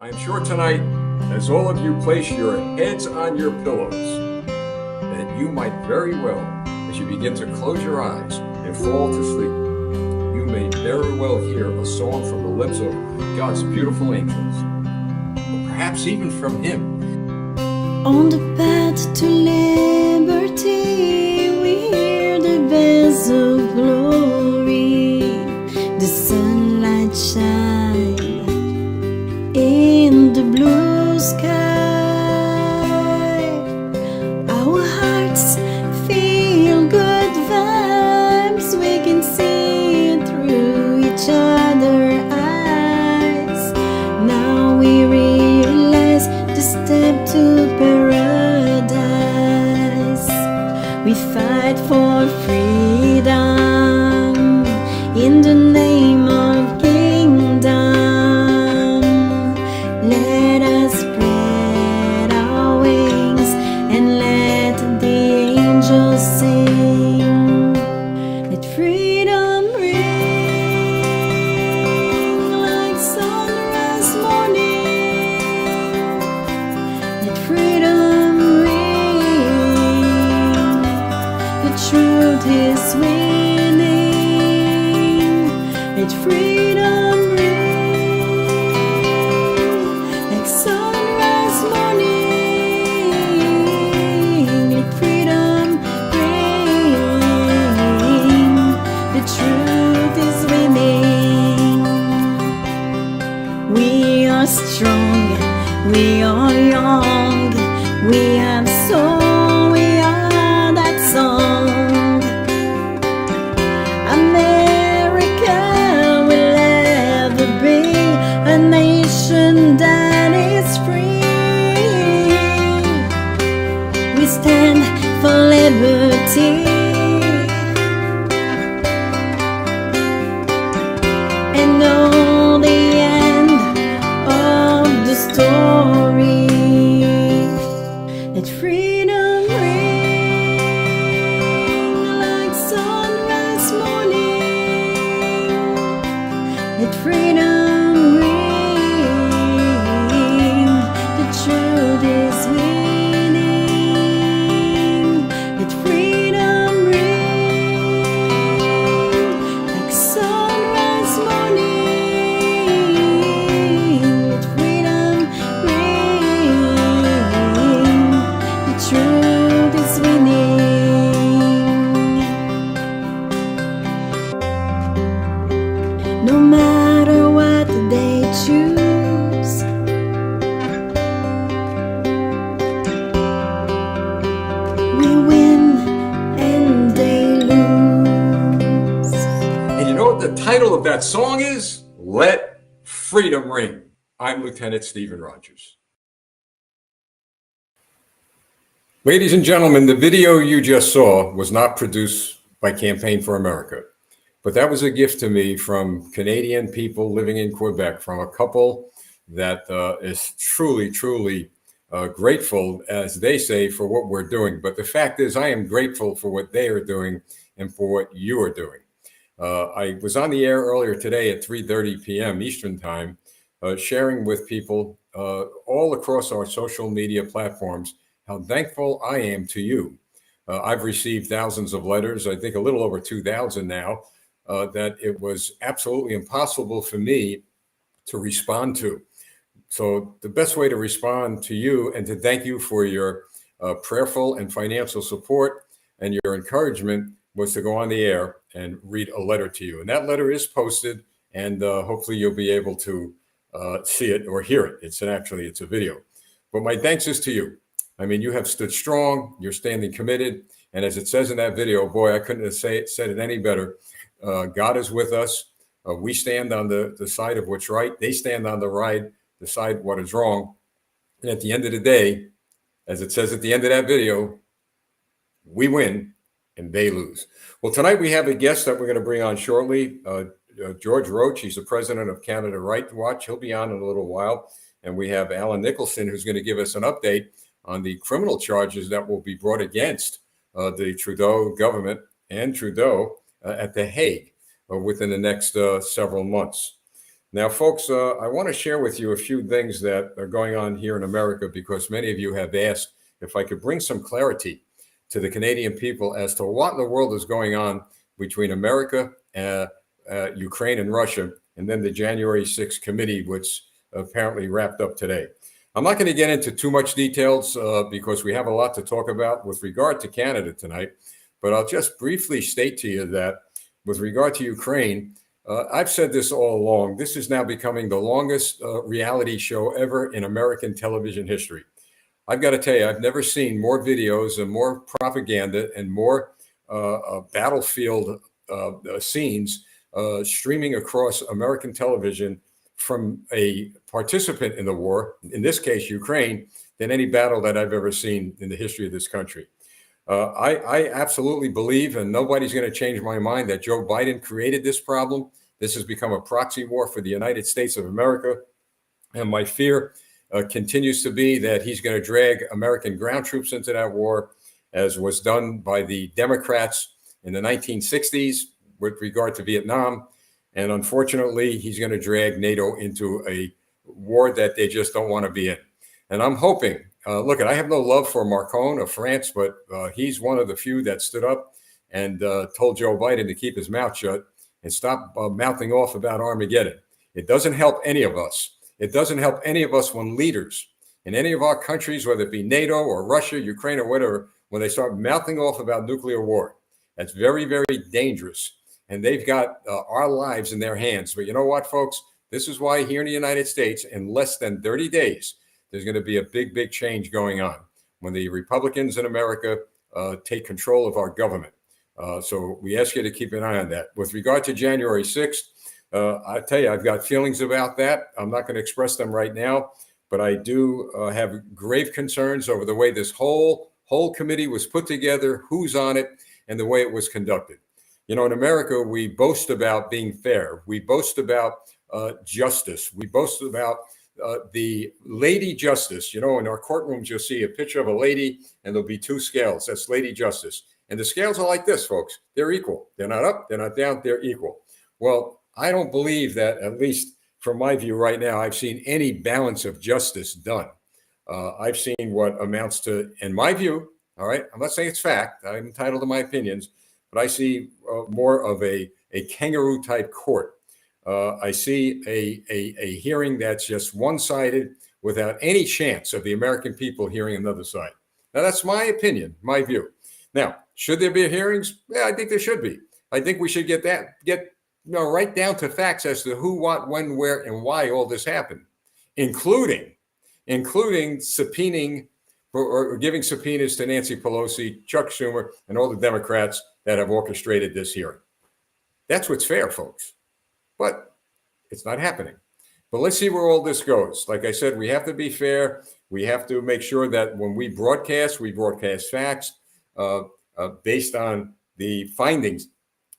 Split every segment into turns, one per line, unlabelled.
I am sure tonight, as all of you place your heads on your pillows, that you might very well, as you begin to close your eyes and fall to sleep, you may very well hear a song from the lips of God's beautiful angels, or perhaps even from Him.
On the path to liberty, we hear the bells of glory, the sunlight shine in the blue sky. Our hearts feel good vibes, we can see it through each other's eyes. Now we realize the step to paradise. We fight for freedom in the name of kingdom. Let us spread our wings and let the angels sing. Let freedom ring like sunrise morning. Let freedom ring. The truth is winning. Let freedom ring like sunrise morning. Let freedom ring. The truth is winning. We are strong, we are young, we have soul, we are that song. America will ever be a nation that is free. We stand for liberty and know the end of the story. Let freedom ring like sunrise morning. Let freedom ring. The truth is winning. Let freedom ring like sunrise morning. Let freedom ring. The truth is winning. No matter what they choose, we win and they lose.
And you know what the title of that song is? Let Freedom Ring. I'm Lieutenant Stephen Rogers. Ladies and gentlemen, the video you just saw was not produced by Campaign for America, but that was a gift to me from Canadian people living in Quebec, from a couple that is truly, truly grateful, as they say, for what we're doing. But the fact is, I am grateful for what they are doing and for what you are doing. I was on the air earlier today at 3:30 p.m. Eastern Time, sharing with people all across our social media platforms how thankful I am to you. I've received thousands of letters, I think a little over 2,000 now, that it was absolutely impossible for me to respond to. So the best way to respond to you and to thank you for your prayerful and financial support and your encouragement was to go on the air and read a letter to you. And that letter is posted, and hopefully you'll be able to see it or hear it. It's a video. But my thanks is to you. I mean, you have stood strong, you're standing committed. And as it says in that video, boy, I couldn't have said it any better. God is with us. We stand on the side of what's right. They stand on the side what is wrong. And at the end of the day, as it says at the end of that video, we win and they lose. Well, tonight we have a guest that we're going to bring on shortly. George Roach, he's the president of Canada Right Watch. He'll be on in a little while. And we have Alan Nicholson, who's going to give us an update on the criminal charges that will be brought against the Trudeau government and Trudeau at The Hague within the next several months. Now, folks, I want to share with you a few things that are going on here in America because many of you have asked if I could bring some clarity to the Canadian people as to what in the world is going on between America, Ukraine, and Russia, and then the January 6th committee, which apparently wrapped up today. I'm not going to get into too much details because we have a lot to talk about with regard to Canada tonight, but I'll just briefly state to you that with regard to Ukraine, I've said this all along. This is now becoming the longest reality show ever in American television history. I've got to tell you, I've never seen more videos and more propaganda and more battlefield scenes streaming across American television from a participant in the war, in this case, Ukraine, than any battle that I've ever seen in the history of this country. I absolutely believe, and nobody's going to change my mind, that Joe Biden created this problem. This has become a proxy war for the United States of America. And my fear continues to be that he's going to drag American ground troops into that war, as was done by the Democrats in the 1960s with regard to Vietnam. And unfortunately, he's going to drag NATO into a war that they just don't want to be in. And I'm hoping, look, I have no love for Macron of France, but he's one of the few that stood up and told Joe Biden to keep his mouth shut and stop mouthing off about Armageddon. It doesn't help any of us. It doesn't help any of us when leaders in any of our countries, whether it be NATO or Russia, Ukraine, or whatever, when they start mouthing off about nuclear war. That's very, very dangerous. And they've got our lives in their hands. But you know what, folks? This is why here in the United States, in less than 30 days, there's going to be a big, big change going on when the Republicans in America take control of our government. So we ask you to keep an eye on that. With regard to January 6th, I tell you, I've got feelings about that. I'm not going to express them right now, but I do have grave concerns over the way this whole committee was put together, who's on it, and the way it was conducted. You know, in America, we boast about being fair. We boast about justice. We boast about the lady justice. You know, in our courtrooms, you'll see a picture of a lady and there'll be two scales. That's lady justice. And the scales are like this, folks. They're equal. They're not up. They're not down. They're equal. Well, I don't believe that, at least from my view right now, I've seen any balance of justice done. I've seen what amounts to, in my view, all right, I'm not saying it's fact. I'm entitled to my opinions, but I see more of a kangaroo type court. I see a hearing that's just one-sided without any chance of the American people hearing another side. Now, that's my opinion, my view. Now, should there be hearings? Yeah, I think there should be. I think we should get right down to facts as to who, what, when, where, and why all this happened, including subpoenaing or giving subpoenas to Nancy Pelosi, Chuck Schumer, and all the Democrats that have orchestrated this hearing. That's what's fair, folks. But it's not happening. But let's see where all this goes. Like I said, we have to be fair. We have to make sure that when we broadcast facts based on the findings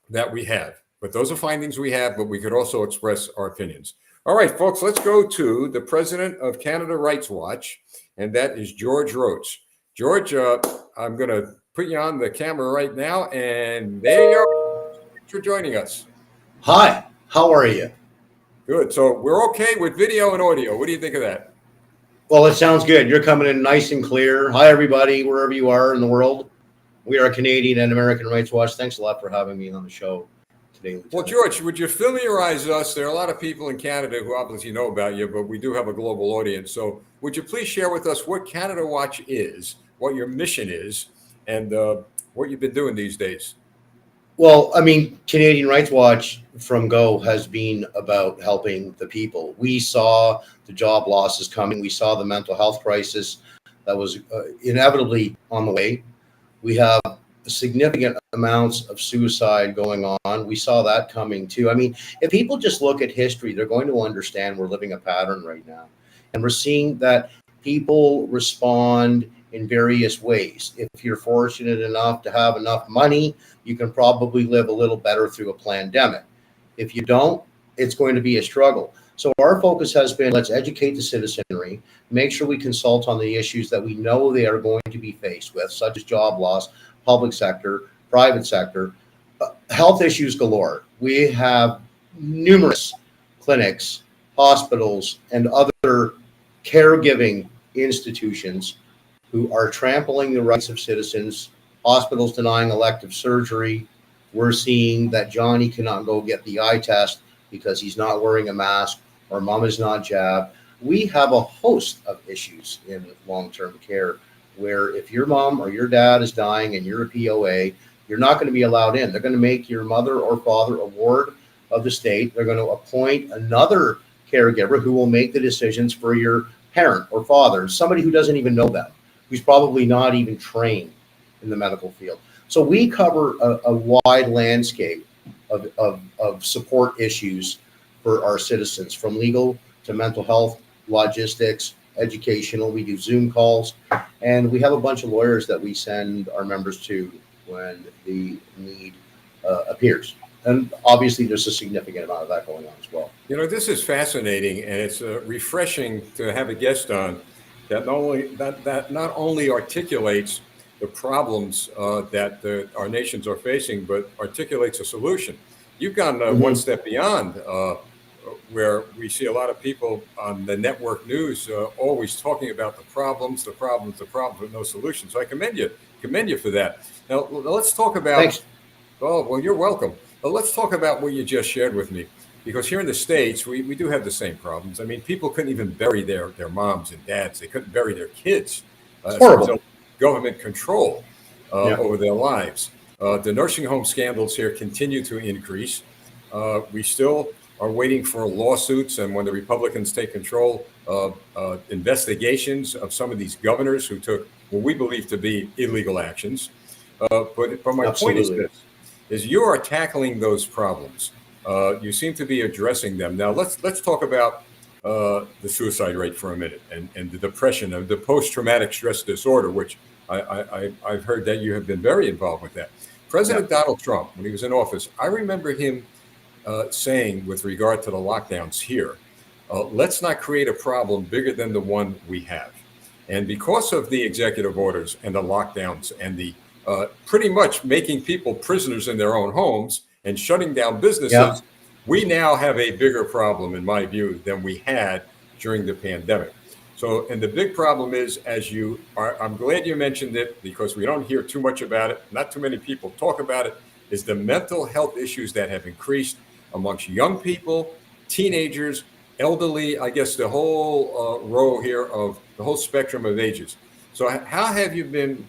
that we have. But those are findings we have, but we could also express our opinions. All right, folks, let's go to the president of Canada Rights Watch, and that is George Roach. George, I'm going to put you on the camera right now, and there you are. Thanks for joining us.
Hi, how are you?
Good. So we're okay with video and audio. What do you think of that?
Well, it sounds good. You're coming in nice and clear. Hi, everybody, wherever you are in the world. We are Canadian and American Rights Watch. Thanks a lot for having me on the show today, Lieutenant.
Well, George, would you familiarize us? There are a lot of people in Canada who obviously know about you, but we do have a global audience. So would you please share with us what Canada Watch is, what your mission is, and what you've been doing these days?
Well, I mean, Canadian Rights Watch from Go has been about helping the people. We saw the job losses coming. We saw the mental health crisis that was inevitably on the way. We have significant amounts of suicide going on. We saw that coming too. I mean, if people just look at history, they're going to understand we're living a pattern right now. And we're seeing that people respond in various ways. If you're fortunate enough to have enough money, you can probably live a little better through a pandemic. If you don't, it's going to be a struggle. So our focus has been, let's educate the citizenry, make sure we consult on the issues that we know they are going to be faced with, such as job loss, public sector, private sector, health issues galore. We have numerous clinics, hospitals, and other caregiving institutions who are trampling the rights of citizens, hospitals denying elective surgery. We're seeing that Johnny cannot go get the eye test because he's not wearing a mask or mom is not jabbed. We have a host of issues in long-term care where if your mom or your dad is dying and you're a POA, you're not going to be allowed in. They're going to make your mother or father a ward of the state. They're going to appoint another caregiver who will make the decisions for your parent or father, somebody who doesn't even know them, who's probably not even trained in the medical field. So we cover a wide landscape of support issues for our citizens, from legal to mental health, logistics, educational. We do Zoom calls, and we have a bunch of lawyers that we send our members to when the need appears. And obviously, there's a significant amount of that going on as well.
You know, this is fascinating, and it's refreshing to have a guest on that not only articulates the problems that our nations are facing, but articulates a solution. You've gone one step beyond, where we see a lot of people on the network news always talking about the problems, with no solution. So I commend you for that. Now let's talk about.
Thanks.
Oh, well, you're welcome. But let's talk about what you just shared with me, because here in the States, we do have the same problems. I mean, people couldn't even bury their moms and dads. They couldn't bury their kids.
Horrible.
Government control over their lives. The nursing home scandals here continue to increase. We still are waiting for lawsuits, and when the Republicans take control, investigations of some of these governors who took what we believe to be illegal actions. But my point is this: is you are tackling those problems. You seem to be addressing them. Now let's talk about the suicide rate for a minute, and the depression and the post-traumatic stress disorder, which I've heard that you have been very involved with that. President Donald Trump, when he was in office, I remember him saying with regard to the lockdowns here, let's not create a problem bigger than the one we have. And because of the executive orders and the lockdowns and the pretty much making people prisoners in their own homes and shutting down businesses, we now have a bigger problem, in my view, than we had during the pandemic. So, and the big problem is, I'm glad you mentioned it, because we don't hear too much about it. Not too many people talk about it, is the mental health issues that have increased amongst young people, teenagers, elderly, I guess the whole row here of the whole spectrum of ages. So how have you been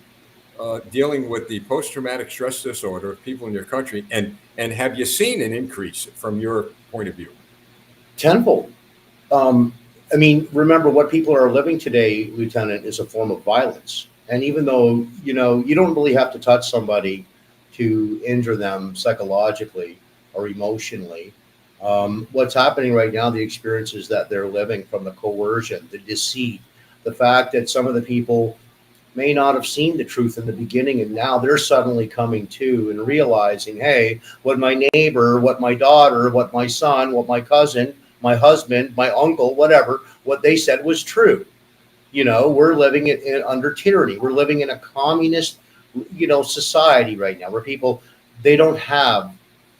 dealing with the post-traumatic stress disorder of people in your country, and have you seen an increase from your point of view?
Tenfold. I mean, remember, what people are living today, Lieutenant, is a form of violence. And even though, you don't really have to touch somebody to injure them psychologically or emotionally, what's happening right now, the experiences that they're living from the coercion, the deceit, the fact that some of the people may not have seen the truth in the beginning, and now they're suddenly coming to and realizing, hey, what my neighbor, what my daughter, what my son, what my cousin, my husband, my uncle, whatever, what they said was true. We're living under tyranny. We're living in a communist, society right now, where people, they don't have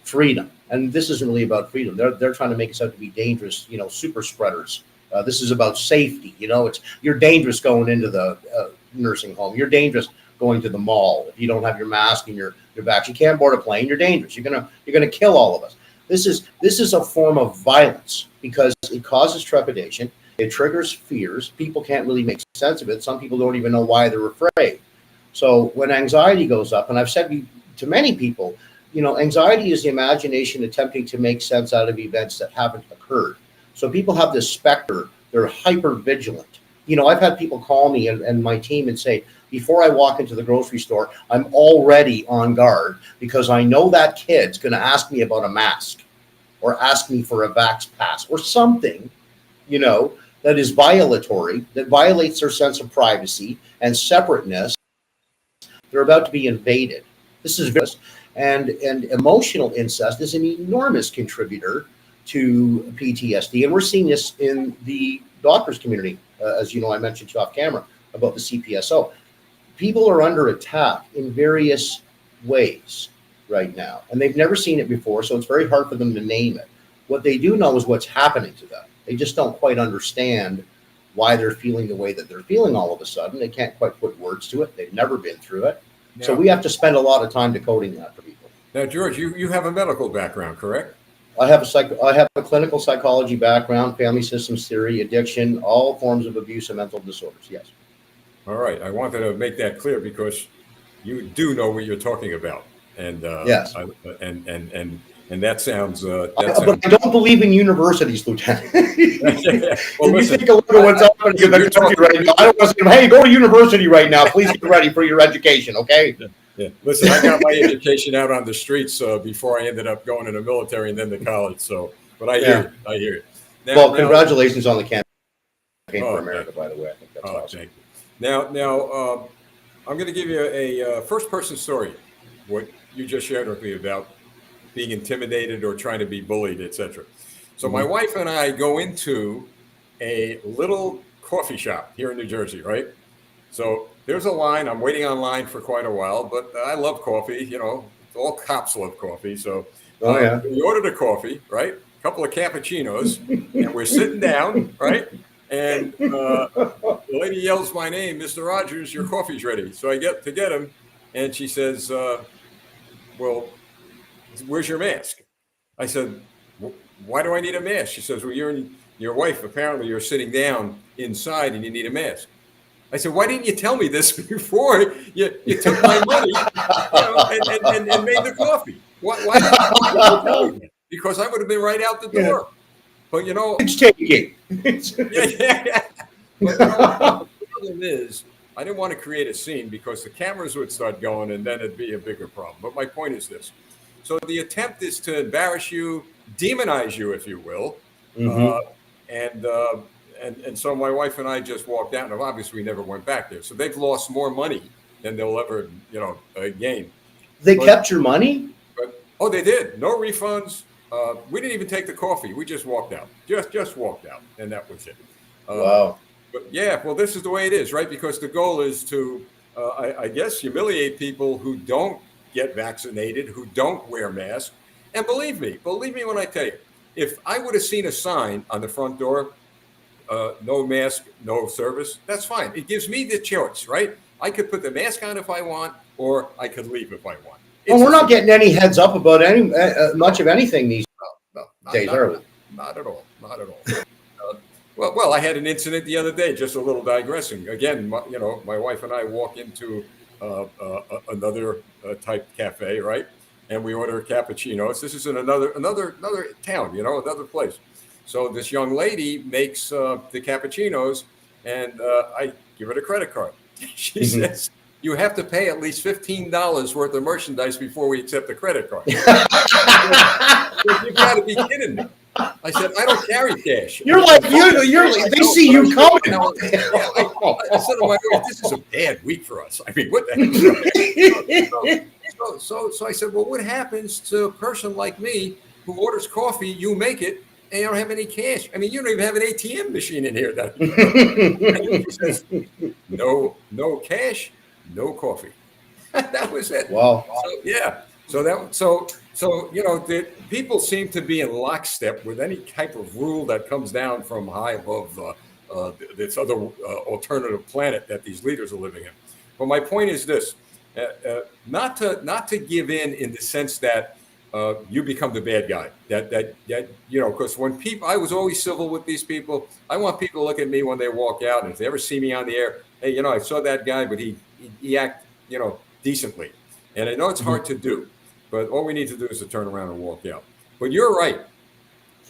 freedom. And this isn't really about freedom. They're trying to make us out to be dangerous, super spreaders. This is about safety. You're dangerous going into the nursing home. You're dangerous going to the mall. If you don't have your mask and your vax, you can't board a plane. You're dangerous. You're gonna kill all of us. This is a form of violence, because it causes trepidation. It triggers fears. People can't really make sense of it. Some people don't even know why they're afraid. So when anxiety goes up, and I've said to many people, anxiety is the imagination attempting to make sense out of events that haven't occurred. So people have this specter. They're hyper vigilant. I've had people call me and my team and say, before I walk into the grocery store, I'm already on guard, because I know that kid's going to ask me about a mask or ask me for a vax pass or something, that is violatory, that violates their sense of privacy and separateness. They're about to be invaded. This is very, and emotional incest is an enormous contributor to PTSD. And we're seeing this in the doctors community. As you know, I mentioned to you off camera about the CPSO. People are under attack in various ways right now, and they've never seen it before, so it's very hard for them to name it. What they do know is what's happening to them. They just don't quite understand why they're feeling the way that they're feeling all of a sudden. They can't quite put words to it. They've never been through it. So we have to spend a lot of time decoding that for people.
Now, George, you have a medical background, correct?
I have a clinical psychology background, family systems theory, addiction, all forms of abuse and mental disorders. Yes.
All right. I wanted to make that clear because you do know what you're talking about. And
yes.
And that sounds.
But I don't believe in universities, Lieutenant.
Well,
you take a look at what's happening in the country right now. I don't want to say, hey, go to university right now. Please get ready for your education, okay?
Yeah. Listen, I got my education out on the streets before I ended up going to the military and then to college. So, but I hear you. I hear you.
Well, congratulations on the campaign for America, by the way. I think that's awesome.
Thank you. Now, I'm going to give you a first-person story. What you just shared with me about being intimidated or trying to be bullied, etc. So my wife and I go into a little coffee shop here in New Jersey, right? So there's a line. I'm waiting online for quite a while, but I love coffee. You know, all cops love coffee. So we ordered a coffee, right? A couple of cappuccinos, and we're sitting down, right? And the lady yells my name, Mr. Rogers, your coffee's ready. So I get to get him, and she says, well, where's your mask? I said, why do I need a mask? She says, well, you're and your wife, apparently you're sitting down inside and you need a mask. I said, why didn't you tell me this before you took my money and made the coffee? Why didn't you tell me that? Because I would have been right out the door. But, you know.
It's taking.
Yeah. But, you know, the problem is, I didn't want to create a scene because the cameras would start going and then it'd be a bigger problem. But my point is this. So the attempt is to embarrass you, demonize you, if you will. And so my wife and I just walked out, and obviously we never went back there. So they've lost more money than they'll ever, gain.
They kept your money?
But, they did. No refunds. We didn't even take the coffee. We just walked out. Just walked out, and that was it.
Wow.
But yeah, well, this is the way it is, right? Because the goal is to, I guess, humiliate people who don't get vaccinated, who don't wear masks. And believe me when I tell you, if I would have seen a sign on the front door, no mask, no service, that's fine. It gives me the choice, right? I could put the mask on if I want, or I could leave if I want.
Well, we're not getting any heads up about any much of anything these days, are we?
Not at all. Not at all. Well, I had an incident the other day, just a little digressing. Again, my wife and I walk into another type cafe, right? And we order cappuccinos. This is in another town, another place. So this young lady makes the cappuccinos, and I give her the credit card. She says, you have to pay at least $15 worth of merchandise before we accept the credit card. You've got to be kidding me. I said, I don't carry cash.
You're like, they see you coming.
I said to my wife, this is a bad week for us. I mean, what the heck? So I said, well, what happens to a person like me who orders coffee, you make it, and you don't have any cash? I mean, you don't even have an ATM machine in here. And she says, no cash, no coffee. That was it.
Wow.
So, yeah. So the people seem to be in lockstep with any type of rule that comes down from high above this other alternative planet that these leaders are living in. But my point is this: not to give in the sense that you become the bad guy. That because when people, I was always civil with these people. I want people to look at me when they walk out, and if they ever see me on the air, hey, I saw that guy, but he act decently. And I know it's hard to do, but all we need to do is to turn around and walk out. But you're right.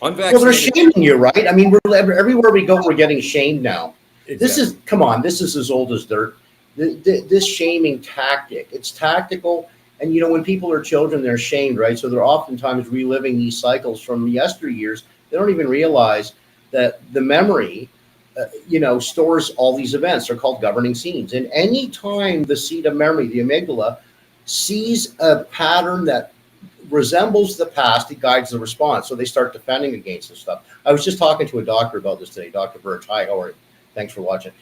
Unvaccinated.
Well, they're shaming you, right? I mean, everywhere we go, we're getting shamed now.
Exactly.
This is as old as dirt. This shaming tactic, it's tactical. And, when people are children, they're shamed, right? So they're oftentimes reliving these cycles from yesteryears. They don't even realize that the memory, stores all these events. They're called governing scenes. And any time the seat of memory, the amygdala, sees a pattern that resembles the past, it guides the response. So they start defending against this stuff. I was just talking to a doctor about this today, Dr. Birch. Hi, how are you? Thanks for watching.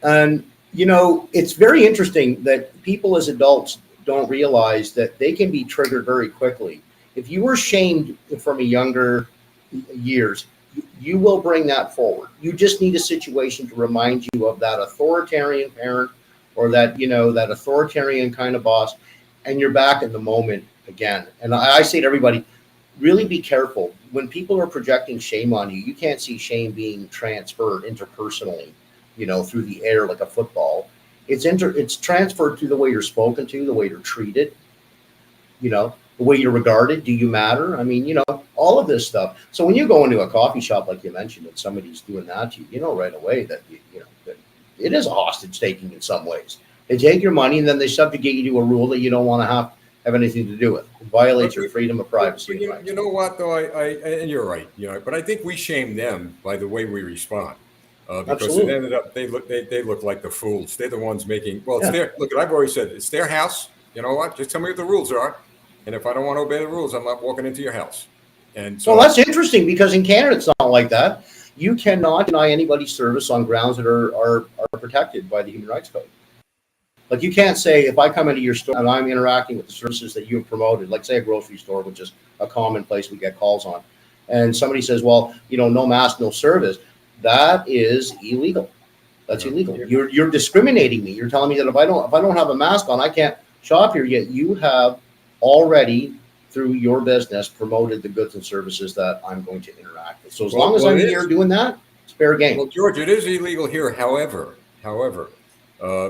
And, it's very interesting that people as adults don't realize that they can be triggered very quickly. If you were shamed from a younger years, you will bring that forward. You just need a situation to remind you of that authoritarian parent or that, that authoritarian kind of boss, and you're back in the moment again. And I say to everybody, really be careful. When people are projecting shame on you, you can't see shame being transferred interpersonally, through the air like a football. It's transferred through the way you're spoken to, the way you're treated, the way you're regarded. Do you matter? I mean, all of this stuff. So when you go into a coffee shop, like you mentioned, and somebody's doing that to you, you know right away that, that it is a hostage taking in some ways. They take your money and then they subjugate you to a rule that you don't want to have anything to do with. It violates your freedom of privacy.
You know what, though, and you're right, but I think we shame them by the way we respond. Because
Absolutely.
it ended up, they look like the fools. They're the ones making, well, it's their, look, I've always said, it's their house. You know what? Just tell me what the rules are. And if I don't want to obey the rules, I'm not walking into your house. And so,
well, that's interesting because in Canada, it's not like that. You cannot deny anybody's service on grounds that are protected by the Human Rights Code. Like you can't say, if I come into your store and I'm interacting with the services that you have promoted, like say a grocery store, which is a common place we get calls on, and somebody says, well, no mask, no service. That is illegal. That's illegal. You're discriminating me. You're telling me that if I don't have a mask on, I can't shop here. Yet you have already, through your business, promoted the goods and services that I'm going to interact with. So as long as I'm here doing that, it's fair game.
Well, George, it is illegal here. However,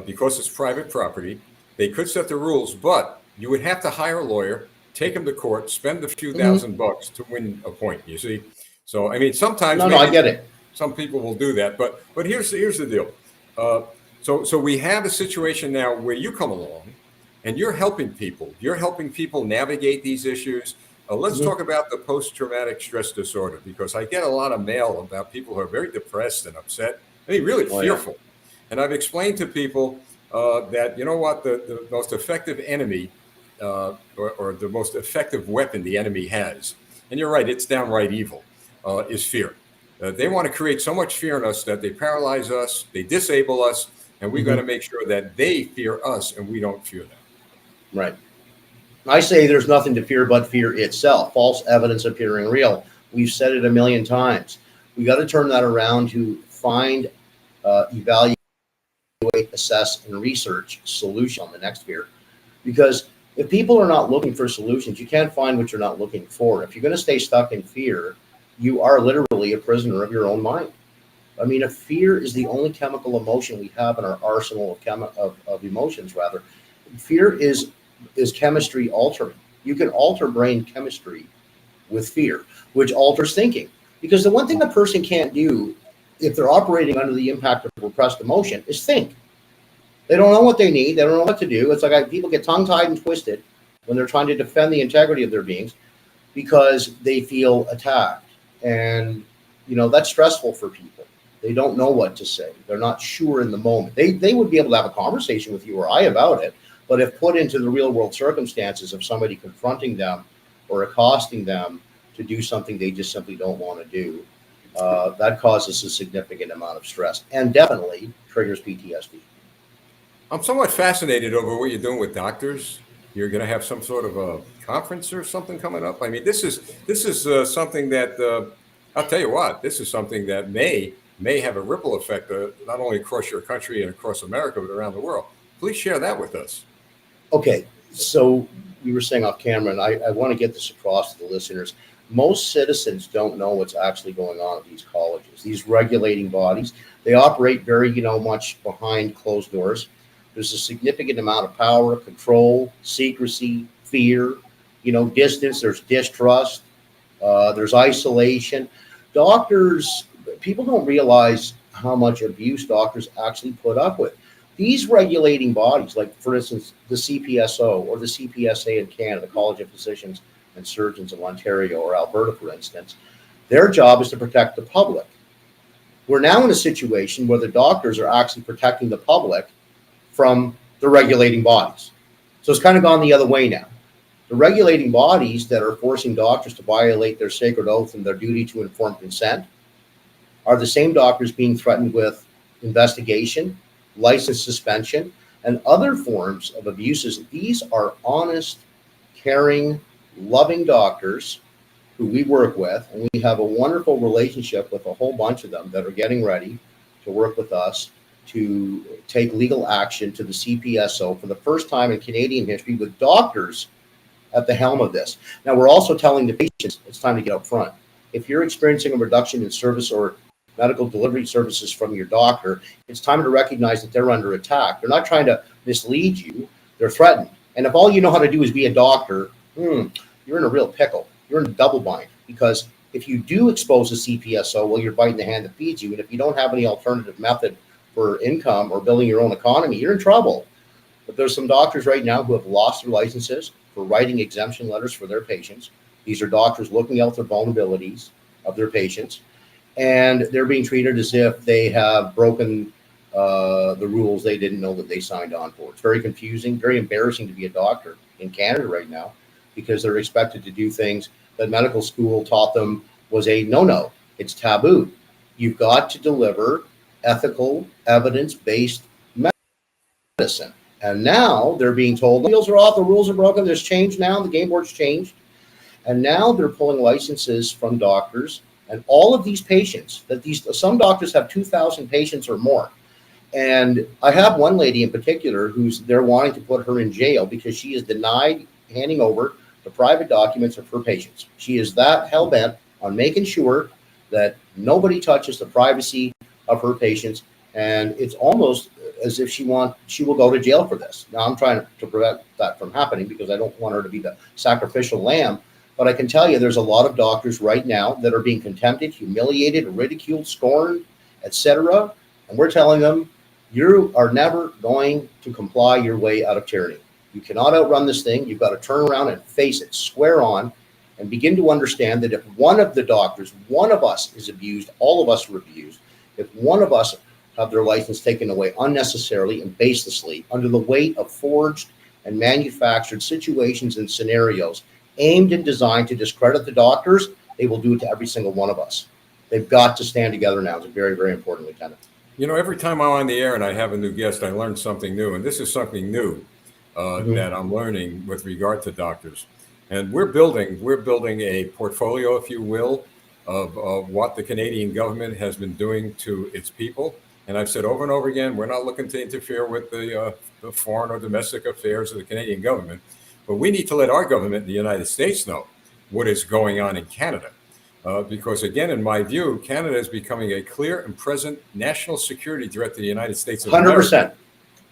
because it's private property, they could set the rules, but you would have to hire a lawyer, take him to court, spend a few $1,000 to win a point. You see, so I mean, sometimes
no, I get it.
Some people will do that, but here's the deal. So we have a situation now where you come along, and you're helping people. You're helping people navigate these issues. Let's talk about the post-traumatic stress disorder, because I get a lot of mail about people who are very depressed and upset. I mean, really fearful. Yeah. And I've explained to people that the most effective enemy or the most effective weapon the enemy has, and you're right, it's downright evil, is fear. They want to create so much fear in us that they paralyze us, they disable us, and we've got to make sure that they fear us and we don't fear them.
Right. I say there's nothing to fear but fear itself. False evidence appearing real. We've said it a million times. We got to turn that around to find, evaluate, assess, and research solution on the next fear. Because if people are not looking for solutions, you can't find what you're not looking for. If you're going to stay stuck in fear, you are literally a prisoner of your own mind. I mean, if fear is the only chemical emotion we have in our arsenal of emotions, rather. Fear is chemistry altering. You can alter brain chemistry with fear, which alters thinking. Because the one thing a person can't do if they're operating under the impact of repressed emotion is think. They don't know what they need. They don't know what to do. It's like people get tongue-tied and twisted when they're trying to defend the integrity of their beings because they feel attacked. And, that's stressful for people. They don't know what to say. They're not sure in the moment. They would be able to have a conversation with you or I about it, but if put into the real world circumstances of somebody confronting them or accosting them to do something they just simply don't want to do, that causes a significant amount of stress and definitely triggers PTSD.
I'm somewhat fascinated over what you're doing with doctors. You're going to have some sort of a conference or something coming up. I mean, this is something that I'll tell you what. This is something that may have a ripple effect not only across your country and across America, but around the world. Please share that with us.
Okay, so we were saying off camera, and I want to get this across to the listeners. Most citizens don't know what's actually going on at these colleges. These regulating bodies, they operate very, much behind closed doors. There's a significant amount of power, control, secrecy, fear, distance. There's distrust. There's isolation. People don't realize how much abuse doctors actually put up with. These regulating bodies, like, for instance, the CPSO or the CPSA in Canada, the College of Physicians and Surgeons of Ontario or Alberta, for instance, their job is to protect the public. We're now in a situation where the doctors are actually protecting the public from the regulating bodies. So it's kind of gone the other way now. The regulating bodies that are forcing doctors to violate their sacred oath and their duty to informed consent are the same doctors being threatened with investigation, license suspension, and other forms of abuses. These are honest, caring, loving doctors who we work with, and we have a wonderful relationship with a whole bunch of them that are getting ready to work with us to take legal action to the CPSO for the first time in Canadian history, with doctors at the helm of this. Now, we're also telling the patients it's time to get up front. If you're experiencing a reduction in service or medical delivery services from your doctor, it's time to recognize that they're under attack. They're not trying to mislead you, they're threatened. And if all you know how to do is be a doctor, you're in a real pickle. You're in a double bind, because if you do expose a CPSO, well, you're biting the hand that feeds you. And if you don't have any alternative method for income or building your own economy, you're in trouble. But there's some doctors right now who have lost their licenses for writing exemption letters for their patients. These are doctors looking out for vulnerabilities of their patients, and they're being treated as if they have broken the rules they didn't know that they signed on for. It's very confusing, very embarrassing to be a doctor in Canada right now, because they're expected to do things that medical school taught them was a no-no. It's taboo. You've got to deliver ethical, evidence-based medicine. And now they're being told the wheels are off, the rules are broken, there's change now, the game board's changed. And now they're pulling licenses from doctors, and all of these patients, some doctors have 2,000 patients or more. And I have one lady in particular they're wanting to put her in jail because she is denied handing over the private documents of her patients. She is that hell-bent on making sure that nobody touches the privacy of her patients, and it's almost as if she will go to jail for this. Now, I'm trying to prevent that from happening because I don't want her to be the sacrificial lamb, but I can tell you there's a lot of doctors right now that are being contempted, humiliated, ridiculed, scorned, etc., and we're telling them, you are never going to comply your way out of tyranny. You cannot outrun this thing. You've got to turn around and face it square on, and begin to understand that if one of the doctors, one of us is abused, all of us are abused. If one of us have their license taken away unnecessarily and baselessly under the weight of forged and manufactured situations and scenarios aimed and designed to discredit the doctors, they will do it to every single one of us. They've got to stand together now. It's very, very important, Lieutenant.
You know, every time I'm on the air and I have a new guest, I learn something new. And this is something new that I'm learning with regard to doctors. And we're building a portfolio, if you will, of what the Canadian government has been doing to its people. And I've said over and over again, we're not looking to interfere with the foreign or domestic affairs of the Canadian government, but we need to let our government in the United States know what is going on in Canada. Because again, in my view, Canada is becoming a clear and present national security threat to the United States of America.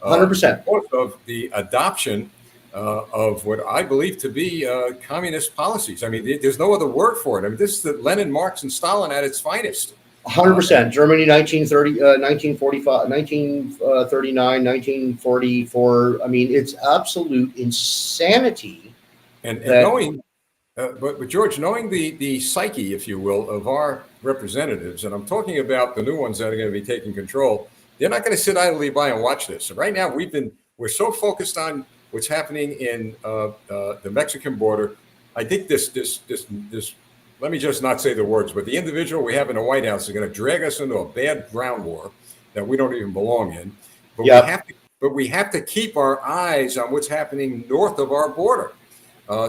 100%. 100%.
Because of the adoption of what I believe to be communist policies. I mean, there's no other word for it. I mean, this is the Lenin, Marx, and Stalin at its finest.
100%. Germany, 1945, 1939, 1944. I mean, it's absolute insanity.
And knowing, but George, knowing the psyche, if you will, of our representatives, and I'm talking about the new ones that are going to be taking control, they're not going to sit idly by and watch this. And right now, we're so focused on what's happening in the Mexican border. I think this. Let me just not say the words, but the individual we have in the White House is going to drag us into a bad ground war that we don't even belong in. But we have to keep our eyes on what's happening north of our border.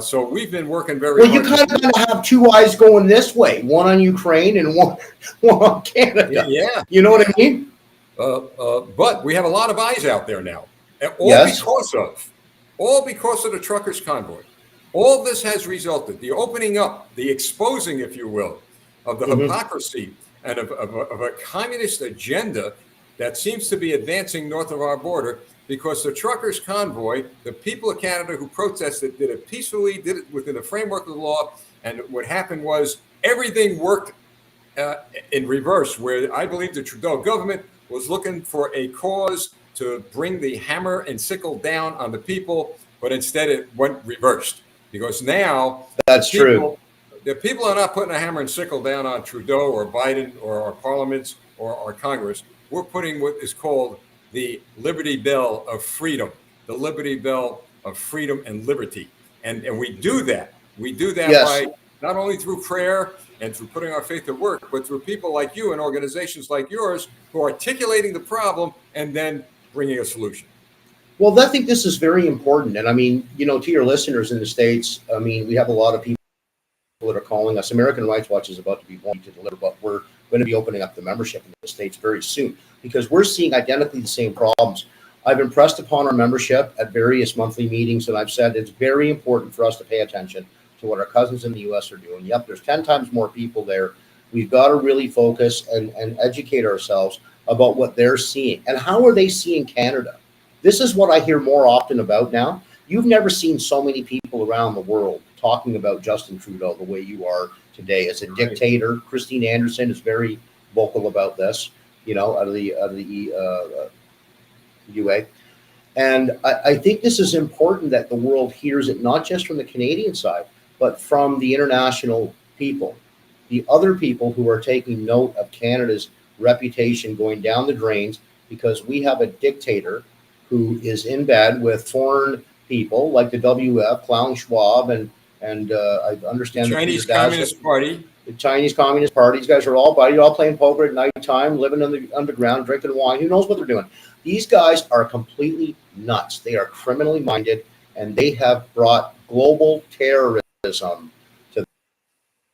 So we've been working very hard.
Well, you kind of got to have two eyes going this way, one on Ukraine and one on Canada.
Yeah.
You know what I mean?
But we have a lot of eyes out there now. And all because of the truckers' convoy. All this has resulted, the opening up, the exposing, if you will, of the hypocrisy and of a communist agenda that seems to be advancing north of our border, because the truckers' convoy, the people of Canada who protested, did it peacefully, did it within the framework of the law. And what happened was everything worked in reverse, where I believe the Trudeau government was looking for a cause to bring the hammer and sickle down on the people, but instead it went reversed. Because now
that's true.
The people are not putting a hammer and sickle down on Trudeau or Biden or our parliaments or our Congress. We're putting what is called the Liberty Bell of freedom, the Liberty Bell of freedom and liberty. And we do that. We do that by not only through prayer and through putting our faith to work, but through people like you and organizations like yours who are articulating the problem and then bringing a solution.
Well, I think this is very important. And I mean, you know, to your listeners in the States, I mean, we have a lot of people that are calling us. American Rights Watch is about to be wanting to deliver, but we're going to be opening up the membership in the States very soon because we're seeing identically the same problems. I've impressed upon our membership at various monthly meetings, and I've said it's very important for us to pay attention to what our cousins in the U.S. are doing. Yep, there's 10 times more people there. We've got to really focus and educate ourselves about what they're seeing and how are they seeing Canada. This is what I hear more often about now. You've never seen so many people around the world talking about Justin Trudeau the way you are today as a dictator. Christine Anderson is very vocal about this, out of the UA. And I think this is important that the world hears it, not just from the Canadian side, but from the international people, the other people who are taking note of Canada's reputation going down the drains because we have a dictator who is in bed with foreign people like the WF, Klaus Schwab, and I understand
the Chinese Communist Party.
The Chinese Communist Party. These guys are all buddied, all playing poker at nighttime, living in the underground, drinking wine. Who knows what they're doing? These guys are completely nuts. They are criminally minded, and they have brought global terrorism to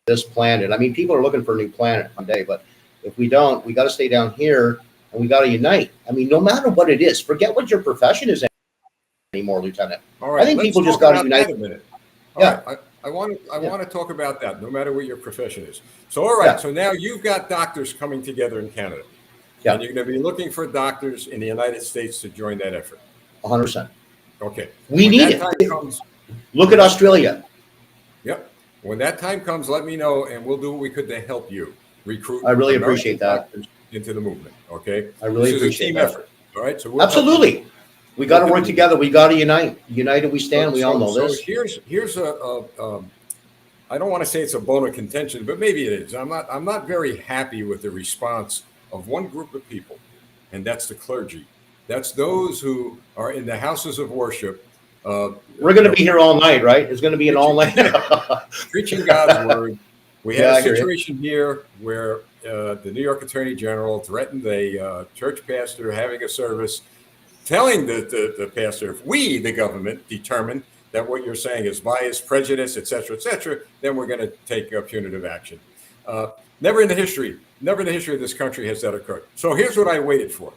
this planet. I mean, people are looking for a new planet one day, but if we don't, we got to stay down here and we got to unite. I mean, no matter what it is, forget what your profession is anymore, Lieutenant.
All right,
I think people just got to unite.
A minute.
Yeah.
Right. I want to talk about that, no matter what your profession is. So, all right. Yeah. So now you've got doctors coming together in Canada. Yeah. And you're going to be looking for doctors in the United States to join that effort.
100%.
Okay.
We need it. Look at Australia.
Yep. When that time comes, let me know, and we'll do what we could to help you recruit.
I really appreciate that.
Into the movement. Okay.
I really appreciate that.
This is a team effort. All right. So
absolutely. We got to work together. We got to unite. United we stand. We all know this.
So here's I don't want to say it's a bone of contention, but maybe it is. I'm not very happy with the response of one group of people, and that's the clergy. That's those who are in the houses of worship.
We're going to be here all night, right? It's going to be an all night
preaching God's word. We had a situation here where the New York Attorney General threatened a church pastor having a service, telling the pastor, if we, the government, determine that what you're saying is bias, prejudice, et cetera, then we're going to take punitive action. Never in the history of this country has that occurred. So here's what I waited for.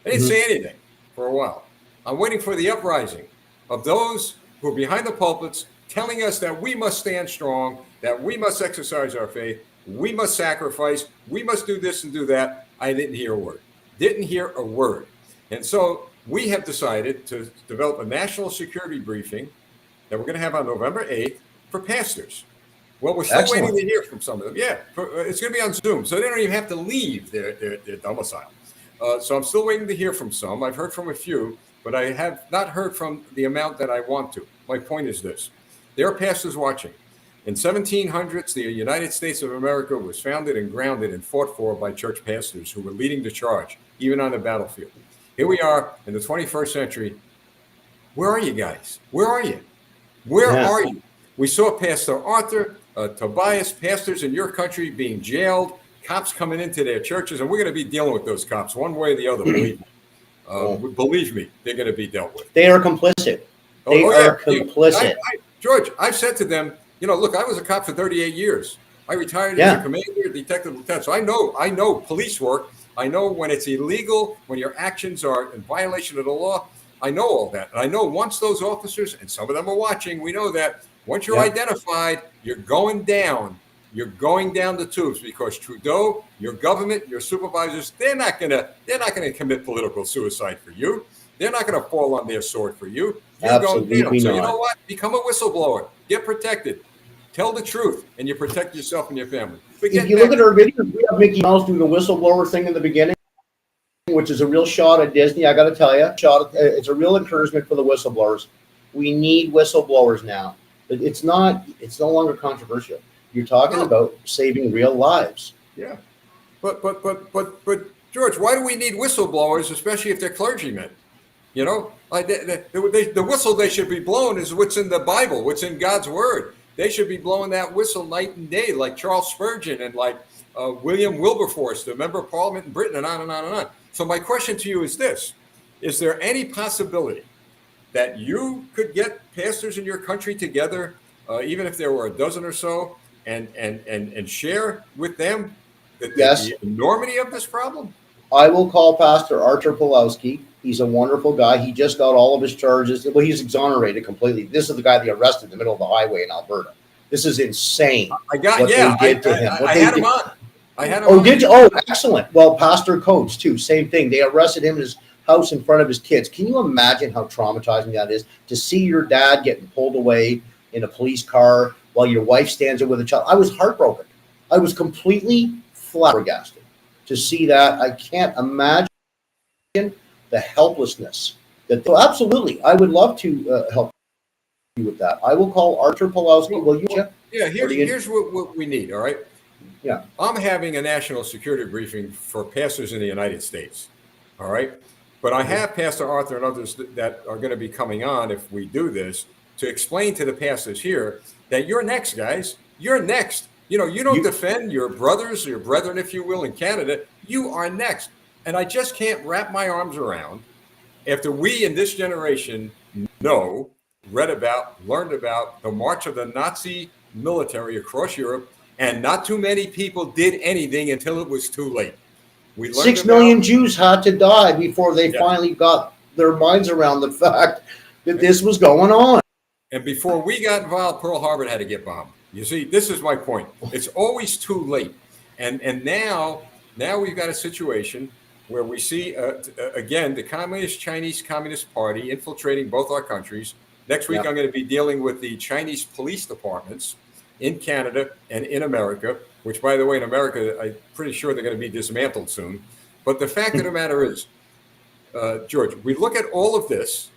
I didn't say anything for a while. I'm waiting for the uprising of those who are behind the pulpits telling us that we must stand strong, that we must exercise our faith, we must sacrifice, we must do this and do that. I didn't hear a word. Didn't hear a word. And so we have decided to develop a national security briefing that we're going to have on November 8th for pastors. Well, we're still waiting to hear from some of them. Yeah, it's going to be on Zoom, so they don't even have to leave their domicile. So I'm still waiting to hear from some. I've heard from a few, but I have not heard from the amount that I want to. My point is this. There are pastors watching. In 1700s, the United States of America was founded and grounded and fought for by church pastors who were leading the charge, even on the battlefield. Here we are in the 21st century. Where are you guys? Where are you? Where are you? We saw Pastor Arthur, Tobias, pastors in your country being jailed, cops coming into their churches, and we're going to be dealing with those cops one way or the other, believe me. Believe me, they're going to be dealt with.
They are complicit. They are complicit.
George, I've said to them, look, I was a cop for 38 years. I retired as a commander, detective, lieutenant. So I know police work. I know when it's illegal, when your actions are in violation of the law. I know all that. And I know once those officers, and some of them are watching, we know that once you're identified, you're going down. You're going down the tubes because Trudeau, your government, your supervisors, they're not gonna commit political suicide for you. They're not gonna fall on their sword for you. You're going down. So you know what? Become a whistleblower. Get protected. Tell the truth, and you protect yourself and your family.
If you look at our videos, we have Mickey Mouse doing the whistleblower thing in the beginning, which is a real shot at Disney. I got to tell you, it's a real encouragement for the whistleblowers. We need whistleblowers now. It's no longer controversial. You're talking about saving real lives.
Yeah, but George, why do we need whistleblowers, especially if they're clergymen? The whistle they should be blowing is what's in the Bible, what's in God's word. They should be blowing that whistle night and day, like Charles Spurgeon and like William Wilberforce, the member of Parliament in Britain, and on and on and on. So my question to you is this: is there any possibility that you could get pastors in your country together, even if there were a dozen or so, and share with them
Yes.
the enormity of this problem?
I will call Pastor Artur Pulowski. He's a wonderful guy. He just got all of his charges. Well, he's exonerated completely. This is the guy they arrested in the middle of the highway in Alberta. This is insane. What they did to him.
I had him on. I had him
Oh,
on.
did you? Oh, excellent. Well, Pastor Coates, too. Same thing. They arrested him in his house in front of his kids. Can you imagine how traumatizing that is to see your dad getting pulled away in a police car while your wife stands there with a child? I was heartbroken. I was completely flabbergasted to see that. I can't imagine the helplessness that. So absolutely, I would love to help you with that. I will call Artur Pulowski. Will you?
Yeah, here's what we need. All right.
Yeah.
I'm having a national security briefing for pastors in the United States. All right. But I have Pastor Arthur and others that are going to be coming on if we do this to explain to the pastors here that you're next, guys. You're next. You don't defend your brothers or your brethren, if you will, in Canada. You are next. And I just can't wrap my arms around after we in this generation read about, learned about the march of the Nazi military across Europe, and not too many people did anything until it was too late. We learned
6 million Jews had to die before they finally got their minds around the fact that this was going on.
And before we got involved, Pearl Harbor had to get bombed. You see, this is my point. It's always too late. And now we've got a situation where we see, again, the Chinese Communist Party infiltrating both our countries. Next week, I'm going to be dealing with the Chinese police departments in Canada and in America, which, by the way, in America, I'm pretty sure they're going to be dismantled soon. But the fact of the matter is, George, we look at all of this,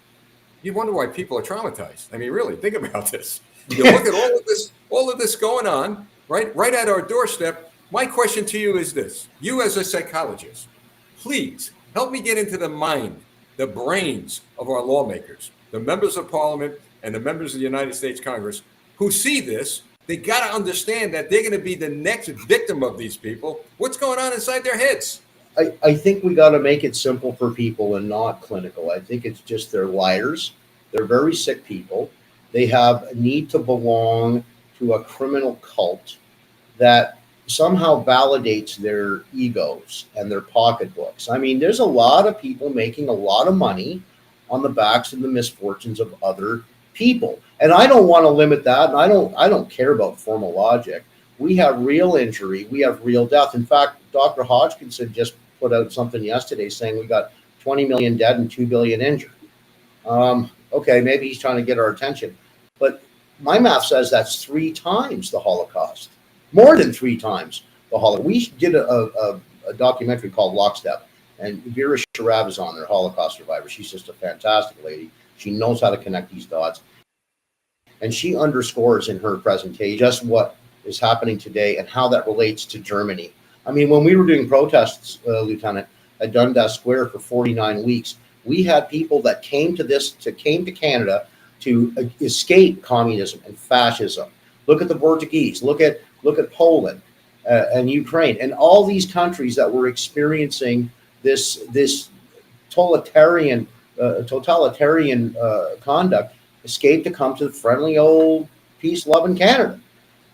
you wonder why people are traumatized. I mean, really, think about this. You look at all of this going on, right at our doorstep. My question to you is this. You as a psychologist, please help me get into the mind, the brains of our lawmakers, the members of parliament and the members of the United States Congress who see this. They got to understand that they're going to be the next victim of these people. What's going on inside their heads?
I think we got to make it simple for people and not clinical. I think it's just they're liars. They're very sick people. They have a need to belong to a criminal cult that somehow validates their egos and their pocketbooks. I mean, there's a lot of people making a lot of money on the backs of the misfortunes of other people. And I don't want to limit that. And I don't care about formal logic. We have real injury. We have real death. In fact, Dr. Hodgkinson just put out something yesterday saying we got 20 million dead and 2 billion injured. Okay, maybe he's trying to get our attention. But my math says that's 3 times the Holocaust. More than 3 times the Holocaust. We did a documentary called Lockstep. And Vera Sharav is on there, Holocaust survivor. She's just a fantastic lady. She knows how to connect these dots. And she underscores in her presentation just what is happening today and how that relates to Germany. I mean, when we were doing protests, Lieutenant, at Dundas Square for 49 weeks, we had people that came to Canada to escape communism and fascism. Look at the Portuguese. Look at Poland and Ukraine and all these countries that were experiencing this totalitarian conduct, escaped to come to the friendly old peace-loving Canada.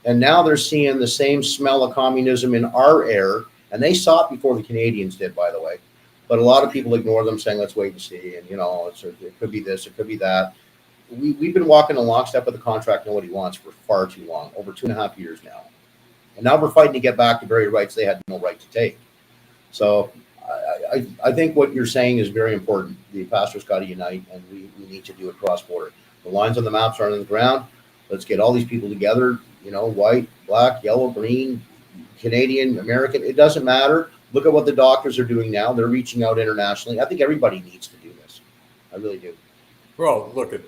And now they're seeing the same smell of communism in our air, and they saw it before the Canadians did, by the way. But a lot of people ignore them, saying, let's wait and see, and, it could be this, it could be that. We've been walking in lockstep with the contract nobody wants for far too long, over 2.5 years now. And now we're fighting to get back the very rights they had no right to take. So I think what you're saying is very important. The pastors got to unite, and we need to do it cross-border. The lines on the maps are on the ground. Let's get all these people together, white, black, yellow, green, Canadian, American. It doesn't matter. Look at what the doctors are doing now. They're reaching out internationally. I think everybody needs to do this. I really do.
Well, look at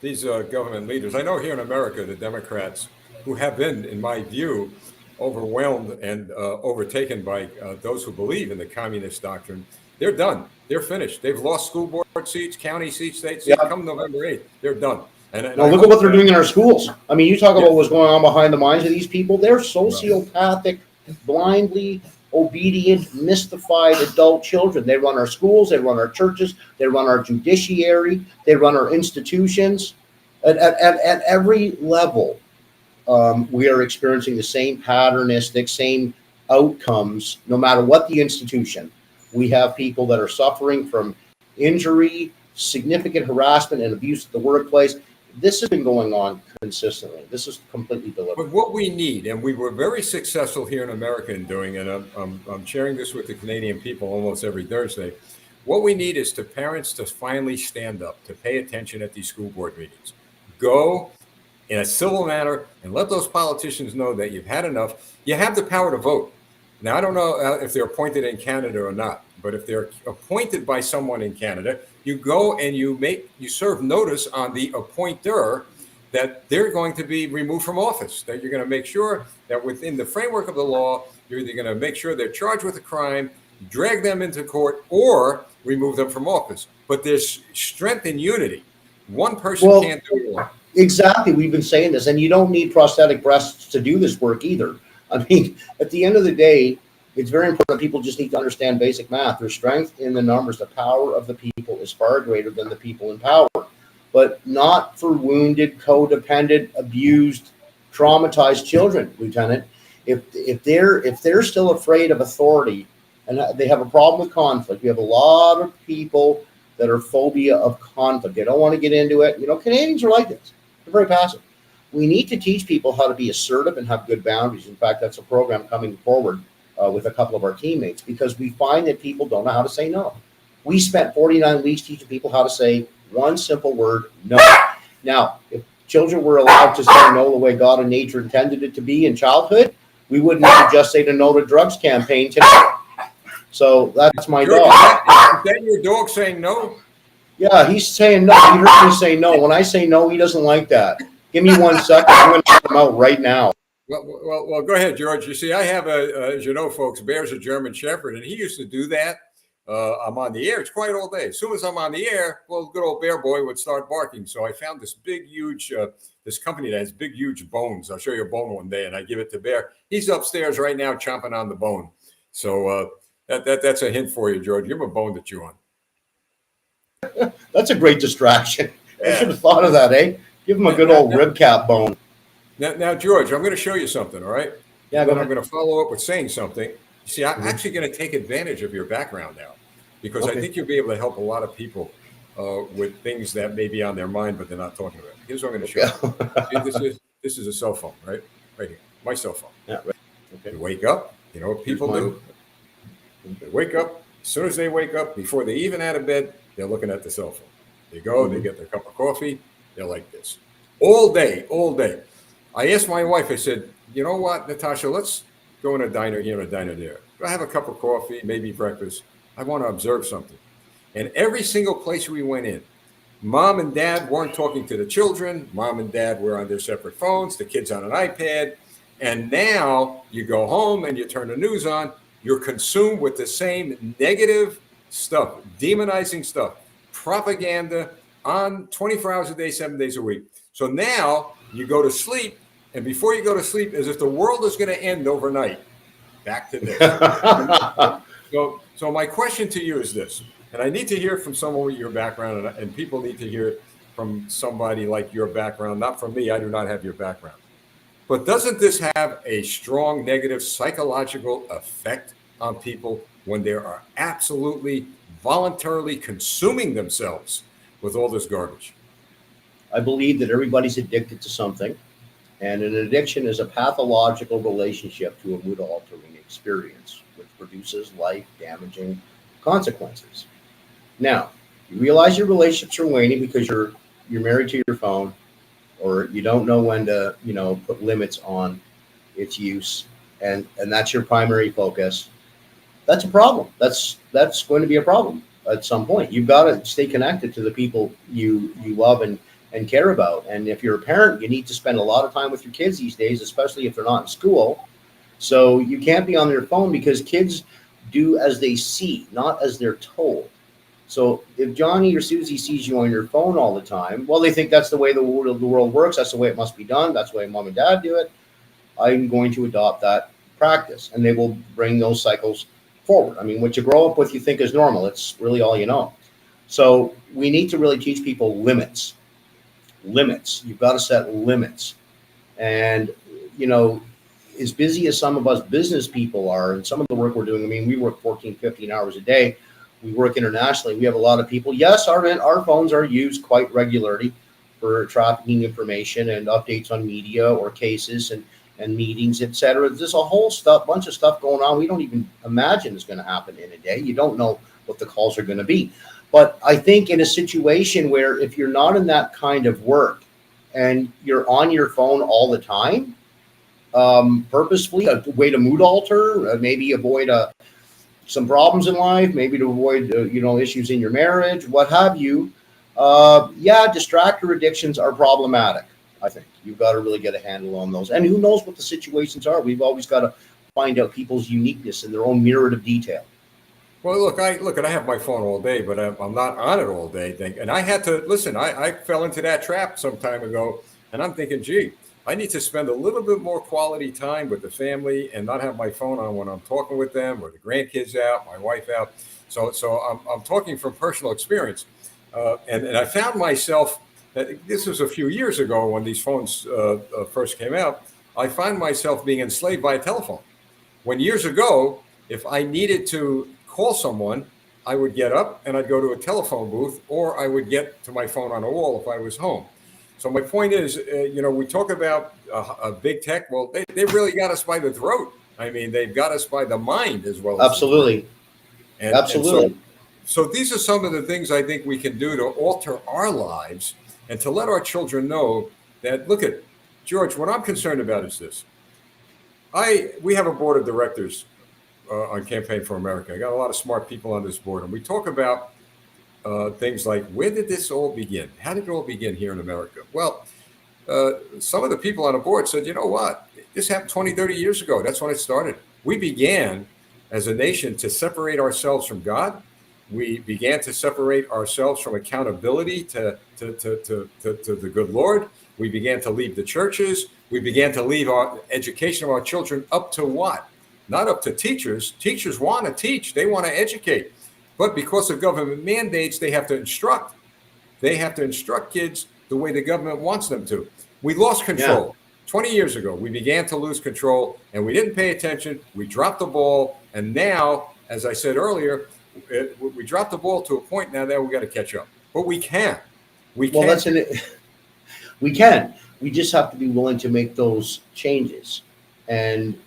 these government leaders. I know here in America, the Democrats, who have been, in my view, overwhelmed and overtaken by those who believe in the communist doctrine, they're done. They're finished. They've lost school board seats, county seats, state seats. Come November 8th, they're done. And
look at what they're doing in our schools. I mean, you talk about what's going on behind the minds of these people. They're sociopathic, blindly obedient, mystified adult children. They run our schools. They run our churches. They run our judiciary. They run our institutions at every level. we are experiencing the same patternistic, same outcomes, no matter what the institution. We have people that are suffering from injury, significant harassment, and abuse at the workplace. This has been going on consistently. This is completely deliberate.
But what we need, and we were very successful here in America in doing, and I'm sharing this with the Canadian people almost every Thursday. What we need is to parents to finally stand up, to pay attention at these school board meetings. Go in a civil manner and let those politicians know that you've had enough. You have the power to vote. Now, I don't know if they're appointed in Canada or not, but if they're appointed by someone in Canada, you go and you serve notice on the appointer that they're going to be removed from office, that you're going to make sure that within the framework of the law, you're either going to make sure they're charged with a crime, drag them into court, or remove them from office. But there's strength in unity. One person can't do it all.
Exactly. We've been saying this, and you don't need prosthetic breasts to do this work either. I mean, at the end of the day, it's very important. People just need to understand basic math. There's strength in the numbers. The power of the people is far greater than the people in power, but not for wounded, codependent, abused, traumatized children, Lieutenant. If they're still afraid of authority and they have a problem with conflict, we have a lot of people that are phobia of conflict. They don't want to get into it. You know, Canadians are like this. They're very passive. We need to teach people how to be assertive and have good boundaries. In fact, that's a program coming forward with a couple of our teammates, because we find that people don't know how to say no. We spent 49 weeks teaching people how to say one simple word, no. Now, if children were allowed to say no the way God and nature intended it to be in childhood, we wouldn't need to just say the no to drugs campaign today. So that's my dog.
Is that your dog saying no?
Yeah, he's saying no. He heard me say no. When I say no, he doesn't like that. Give me 1 second. I'm going to knock him out right now.
Well, go ahead, George. You see, I have as you know, folks, Bear's a German Shepherd, and he used to do that. I'm on the air. It's quiet all day. As soon as I'm on the air, well, good old Bear Boy would start barking. So I found this big, huge, this company that has big, huge bones. I'll show you a bone one day, and I give it to Bear. He's upstairs right now chomping on the bone. So that's a hint for you, George. Give him a bone to chew on.
That's a great distraction.
Yeah.
I should have thought of that, eh? Give him a good old rib cap bone.
Now, George, I'm going to show you something, all right?
Yeah,
then I'm going to follow up with saying something. You see, I'm actually going to take advantage of your background now, because I think you'll be able to help a lot of people with things that may be on their mind, but they're not talking about. Here's what I'm going to show you. See, this is a cell phone, right? Right here, my cell phone.
Yeah, right. Okay.
You wake up, you know what people do? They wake up. As soon as they wake up, before they even out of bed, they're looking at the cell phone. They go, they get their cup of coffee. They're like this all day, all day. I asked my wife, I said, you know what, Natasha, let's go in a diner here and a diner there. Go have a cup of coffee, maybe breakfast. I want to observe something. And every single place we went in, mom and dad weren't talking to the children. Mom and dad were on their separate phones, the kids on an iPad. And now you go home and you turn the news on, you're consumed with the same negative stuff, demonizing stuff, propaganda on 24 hours a day, 7 days a week. So now you go to sleep, and before you go to sleep, as if the world is going to end overnight. Back to this. So my question to you is this, and I need to hear from someone with your background, and people need to hear from somebody like your background, not from me. I do not have your background. But doesn't this have a strong negative psychological effect on people when they are absolutely voluntarily consuming themselves with all this garbage?
I believe that everybody's addicted to something, and an addiction is a pathological relationship to a mood-altering experience, which produces life-damaging consequences. Now, you realize your relationships are waning because you're married to your phone, or you don't know when to, put limits on its use, and that's your primary focus. That's a problem. That's going to be a problem at some point. You've got to stay connected to the people you love and care about. And if you're a parent, you need to spend a lot of time with your kids these days, especially if they're not in school. So you can't be on their phone, because kids do as they see, not as they're told. So if Johnny or Susie sees you on your phone all the time, well, they think that's the way the world works. That's the way it must be done. That's the way mom and dad do it. I'm going to adopt that practice, and they will bring those cycles forward. I mean, what you grow up with, you think is normal. It's really all you know. So we need to really teach people limits. You've got to set limits. And, you know, as busy as some of us business people are, and some of the work we're doing, I mean, we work 14, 15 hours a day. We work internationally. We have a lot of people. Yes, our phones are used quite regularly for trafficking information and updates on media or cases and meetings, et cetera. There's a whole bunch of stuff going on we don't even imagine is going to happen in a day. You don't know what the calls are going to be. But I think in a situation where if you're not in that kind of work and you're on your phone all the time, purposefully, a way to mood alter, maybe avoid some problems in life, maybe to avoid issues in your marriage, what have you. Yeah, distractor addictions are problematic. I think you've got to really get a handle on those. And who knows what the situations are? We've always got to find out people's uniqueness and their own myriad of detail.
Well, look, I have my phone all day, but I'm not on it all day. And I had to listen. I fell into that trap some time ago, and I'm thinking, gee, I need to spend a little bit more quality time with the family and not have my phone on when I'm talking with them or the grandkids out, my wife out. So I'm talking from personal experience, and I found myself. This was a few years ago when these phones first came out. I find myself being enslaved by a telephone. When years ago, if I needed to call someone, I would get up and I'd go to a telephone booth, or I would get to my phone on a wall if I was home. So my point is, we talk about big tech. Well, they really got us by the throat. I mean, they've got us by the mind as well.
Absolutely. Absolutely.
And so these are some of the things I think we can do to alter our lives and to let our children know that, look at, George, what I'm concerned about is this. We have a board of directors on Campaign for America. I got a lot of smart people on this board, and we talk about things like, where did this all begin? How did it all begin here in America? Well, some of the people on the board said, you know what? This happened 20, 30 years ago. That's when it started. We began as a nation to separate ourselves from God. We began to separate ourselves from accountability to the good Lord. We began to leave the churches. We began to leave our education of our children up to what? Not up to teachers. Teachers want to teach. They want to educate. But because of government mandates, they have to instruct. They have to instruct kids the way the government wants them to. We lost control. Yeah. 20 years ago, we began to lose control, and we didn't pay attention. We dropped the ball. And now, as I said earlier, we dropped the ball to a point now that we got to catch up. But we can. We can.
We can. We just have to be willing to make those changes. And,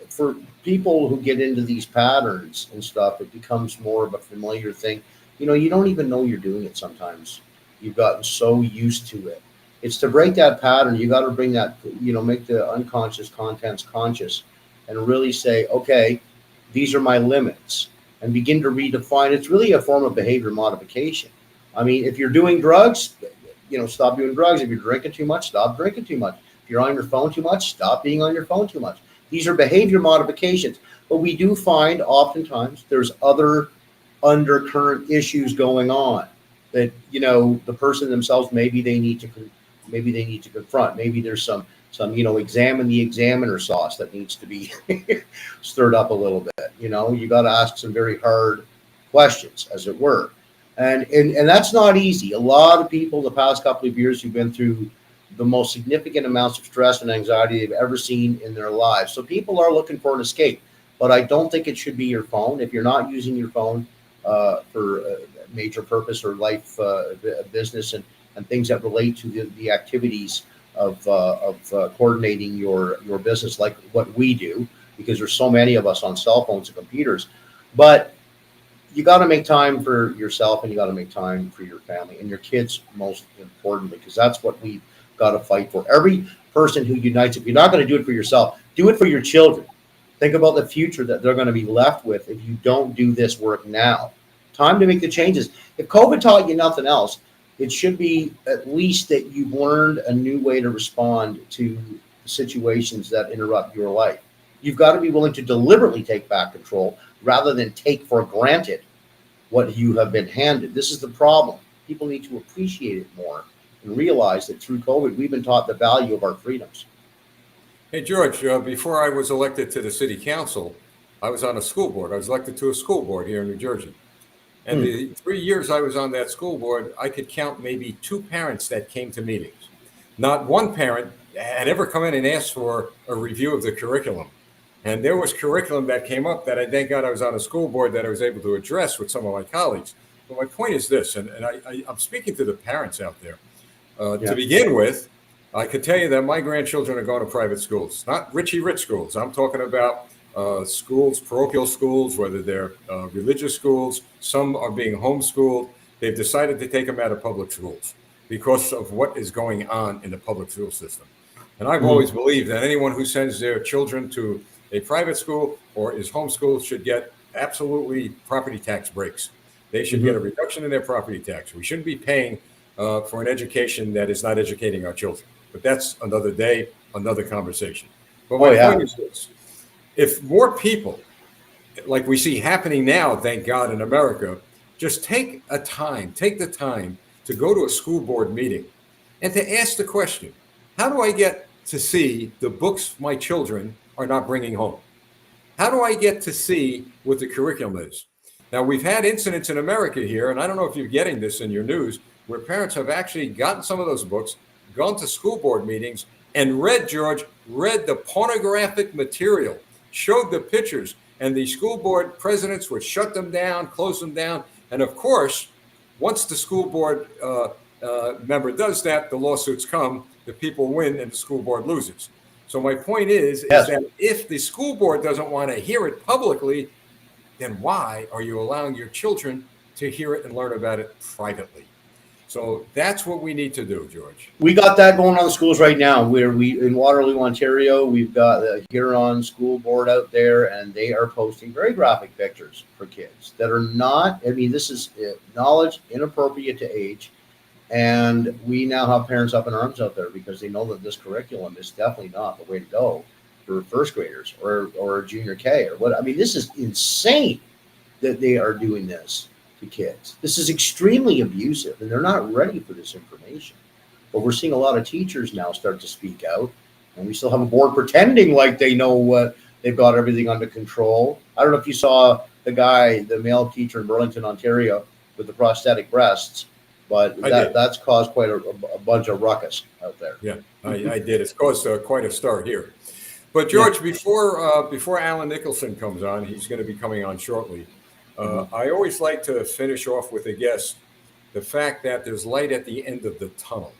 for people who get into these patterns and stuff, it becomes more of a familiar thing. You don't even know you're doing it sometimes. You've gotten so used to it. It's to break that pattern. You got to bring that, make the unconscious contents conscious and really say, okay, these are my limits, and begin to redefine. It's really a form of behavior modification. I mean, if you're doing drugs, stop doing drugs. If you're drinking too much, stop drinking too much. If you're on your phone too much, stop being on your phone too much. These are behavior modifications. But we do find oftentimes there's other undercurrent issues going on that, the person themselves, maybe they need to confront. Maybe there's some examine the examiner sauce that needs to be stirred up a little bit. You got to ask some very hard questions, as it were. And that's not easy. A lot of people the past couple of years who've been through the most significant amounts of stress and anxiety they've ever seen in their lives. So people are looking for an escape, but I don't think it should be your phone. If you're not using your phone for a major purpose or life, business and things that relate to the activities of coordinating your business, like what we do, because there's so many of us on cell phones and computers. But you got to make time for yourself, and you got to make time for your family and your kids, most importantly, because that's what we've got to fight for. Every person who unites, if you're not going to do it for yourself, do it for your children. Think about the future that they're going to be left with if you don't do this work now. Time to make the changes. If COVID taught you nothing else, it should be at least that you've learned a new way to respond to situations that interrupt your life. You've got to be willing to deliberately take back control rather than take for granted what you have been handed. This is the problem. People need to appreciate it more and realize that through COVID, we've been taught the value of our freedoms.
Hey, George, before I was elected to the city council, I was on a school board. I was elected to a school board here in New Jersey. And the 3 years I was on that school board, I could count maybe 2 parents that came to meetings. not one parent had ever come in and asked for a review of the curriculum. And there was curriculum that came up that I thank God I was on a school board that I was able to address with some of my colleagues. But my point is this, and I'm speaking to the parents out there. To begin with, I could tell you that my grandchildren are going to private schools, not Richie Rich schools. I'm talking about schools, parochial schools, whether they're religious schools. Some are being homeschooled. They've decided to take them out of public schools because of what is going on in the public school system. And I've always believed that anyone who sends their children to a private school or is homeschooled should get absolutely property tax breaks. They should get a reduction in their property tax. We shouldn't be paying for an education that is not educating our children. But that's another day, another conversation. But my point is this. If more people, like we see happening now, thank God, in America, just take the time to go to a school board meeting and to ask the question, how do I get to see the books my children are not bringing home? How do I get to see what the curriculum is? Now, we've had incidents in America here, and I don't know if you're getting this in your news, where parents have actually gotten some of those books, gone to school board meetings, and read the pornographic material, showed the pictures, and the school board presidents would shut them down, close them down. And of course, once the school board member does that, the lawsuits come, the people win, and the school board loses. So my point is that if the school board doesn't want to hear it publicly, then why are you allowing your children to hear it and learn about it privately? So that's what we need to do, George.
We got that going on in the schools right now. We in Waterloo, Ontario, we've got the Huron School Board out there, and they are posting very graphic pictures for kids that are not, I mean, this is knowledge inappropriate to age. And we now have parents up in arms out there because they know that this curriculum is definitely not the way to go for first graders or junior K or what. I mean, this is insane that they are doing this to kids. This is extremely abusive, and they're not ready for this information. But we're seeing a lot of teachers now start to speak out, and we still have a board pretending like they know what they've got everything under control. I don't know if you saw the male teacher in Burlington, Ontario, with the prosthetic breasts, but that's caused quite a bunch of ruckus out there.
Yeah, I did. It's caused quite a stir here. But George, before Alan Nicholson comes on, he's going to be coming on shortly. I always like to finish off with a guess, the fact that there's light at the end of the tunnel.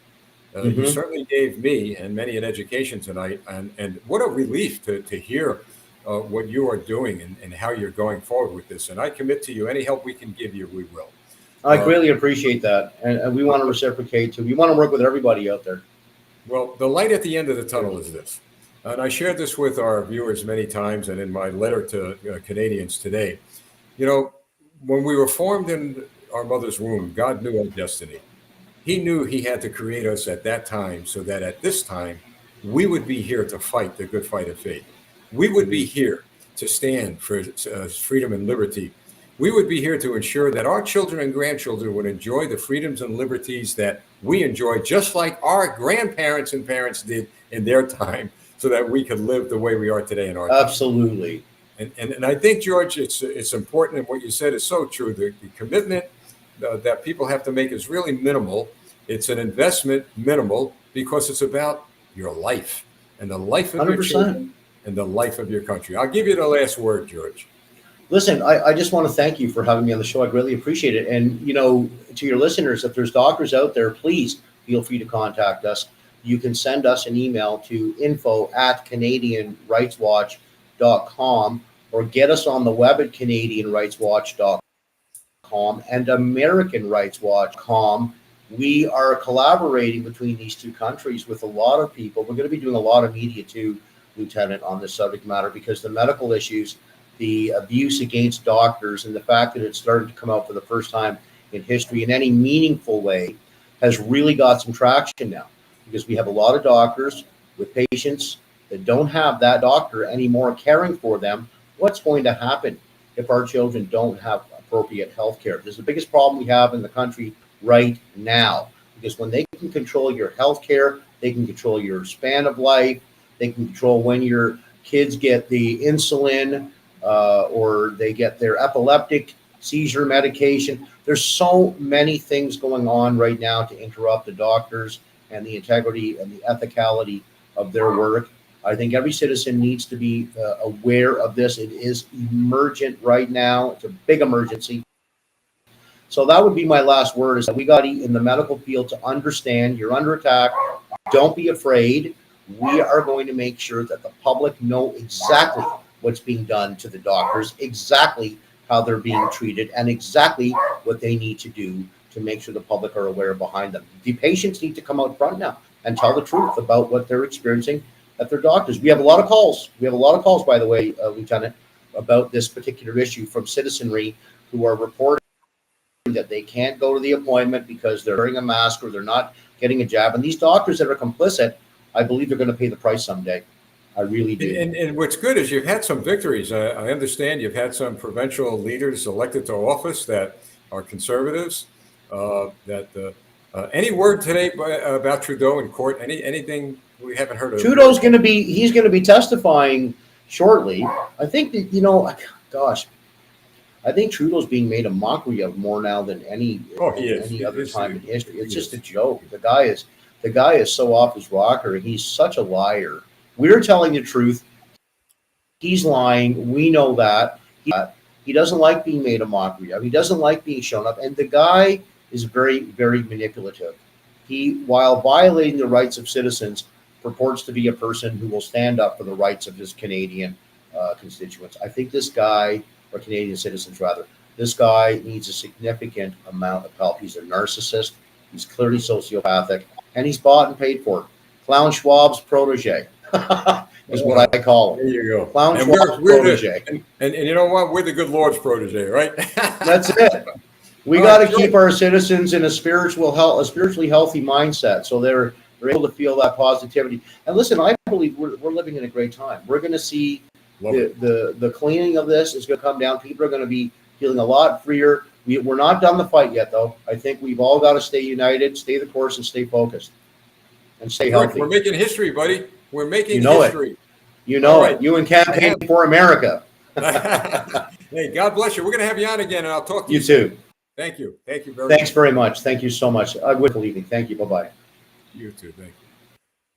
You certainly gave me and many an education tonight, and what a relief to hear what you are doing and how you're going forward with this. And I commit to you, any help we can give you, we will.
I greatly appreciate that, and we want to reciprocate too. We want to work with everybody out there.
Well, the light at the end of the tunnel is this, and I shared this with our viewers many times and in my letter to Canadians today. You know, when we were formed in our mother's womb, God knew our destiny. He knew he had to create us at that time so that at this time, we would be here to fight the good fight of faith. We would be here to stand for freedom and liberty. We would be here to ensure that our children and grandchildren would enjoy the freedoms and liberties that we enjoy, just like our grandparents and parents did in their time, so that we could live the way we are today in our time.
Absolutely.
And I think, George, it's important, and what you said is so true. The commitment that people have to make is really minimal. It's an investment, minimal, because it's about your life and the life of 100%. Your children and the life of your country. I'll give you the last word, George.
Listen, I just want to thank you for having me on the show. I greatly appreciate it. And, you know, to your listeners, if there's doctors out there, please feel free to contact us. You can send us an email to info@CanadianRightsWatch.com or get us on the web at CanadianRightsWatch.com and AmericanRightsWatch.com. We are collaborating between these two countries with a lot of people. We're going to be doing a lot of media too, Lieutenant, on this subject matter, because the medical issues, the abuse against doctors, and the fact that it started to come out for the first time in history in any meaningful way has really got some traction now, because we have a lot of doctors with patients that don't have that doctor anymore caring for them. What's going to happen if our children don't have appropriate health care? This is the biggest problem we have in the country right now, because when they can control your health care, they can control your span of life, they can control when your kids get the insulin or they get their epileptic seizure medication. There's so many things going on right now to interrupt the doctors and the integrity and the ethicality of their work. I think every citizen needs to be aware of this. It is emergent right now. It's a big emergency. So that would be my last word, is that we got to, in the medical field, to understand you're under attack. Don't be afraid. We are going to make sure that the public know exactly what's being done to the doctors, exactly how they're being treated, and exactly what they need to do to make sure the public are aware behind them. The patients need to come out front now and tell the truth about what they're experiencing at their doctors. We have a lot of calls. We have a lot of calls, by the way, Lieutenant, about this particular issue from citizenry who are reporting that they can't go to the appointment because they're wearing a mask or they're not getting a jab. And these doctors that are complicit, I believe they're going to pay the price someday. I really do.
And what's good is you've had some victories. I understand you've had some provincial leaders elected to office that are conservatives. Any word today about Trudeau in court? Anything we haven't heard of?
Trudeau's going to be, he's going to be testifying shortly. I think that, gosh, I think Trudeau's being made a mockery of more now than any other time in history. It's just a joke. The guy is so off his rocker, and he's such a liar. We're telling the truth. He's lying. We know that. He doesn't like being made a mockery of. He doesn't like being shown up. And the guy is very, very manipulative. He, while violating the rights of citizens, purports to be a person who will stand up for the rights of his Canadian constituents. I think this guy, or Canadian citizens rather, this guy needs a significant amount of help. He's a narcissist. He's clearly sociopathic, and he's bought and paid for. Klaus Schwab's protege is what I call him.
There you go.
Klaus Schwab's protege.
And you know what? We're the good Lord's protege, right?
That's it. We got to keep our citizens in a spiritually healthy mindset, so they're able to feel that positivity. And listen, I believe we're living in a great time. We're going to see the cleaning of this is going to come down. People are going to be feeling a lot freer. We're not done the fight yet, though. I think we've all got to stay united, stay the course, and stay focused, and stay healthy.
We're making history, buddy. We're making history.
You know it. You and Campaign for America.
Hey, God bless you. We're going to have you on again, and I'll talk to you.
You too.
Thank you. Thank you very much.
Thanks very much. Thank you so much. Wonderful evening. Thank you. Bye-bye.
You too. Thank you.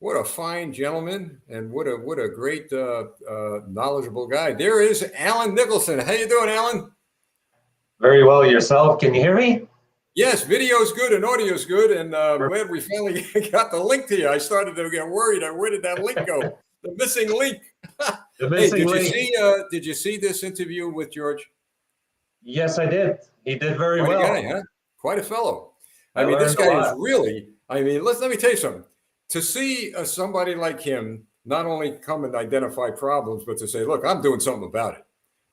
What a fine gentleman, and what a great, knowledgeable guy. There is Alan Nicholson. How you doing, Alan?
Very well. Yourself? Can you hear me?
Yes, video's good and audio's good, and glad we finally got the link to you. I started to get worried. Where did that link go? The missing link.
The missing link.
Did you see this interview with George?
Yes, I did. He did very well.
Quite a guy, huh? Quite a fellow. I mean, this guy is really. I mean, let me tell you something. To see somebody like him not only come and identify problems, but to say, look, I'm doing something about it.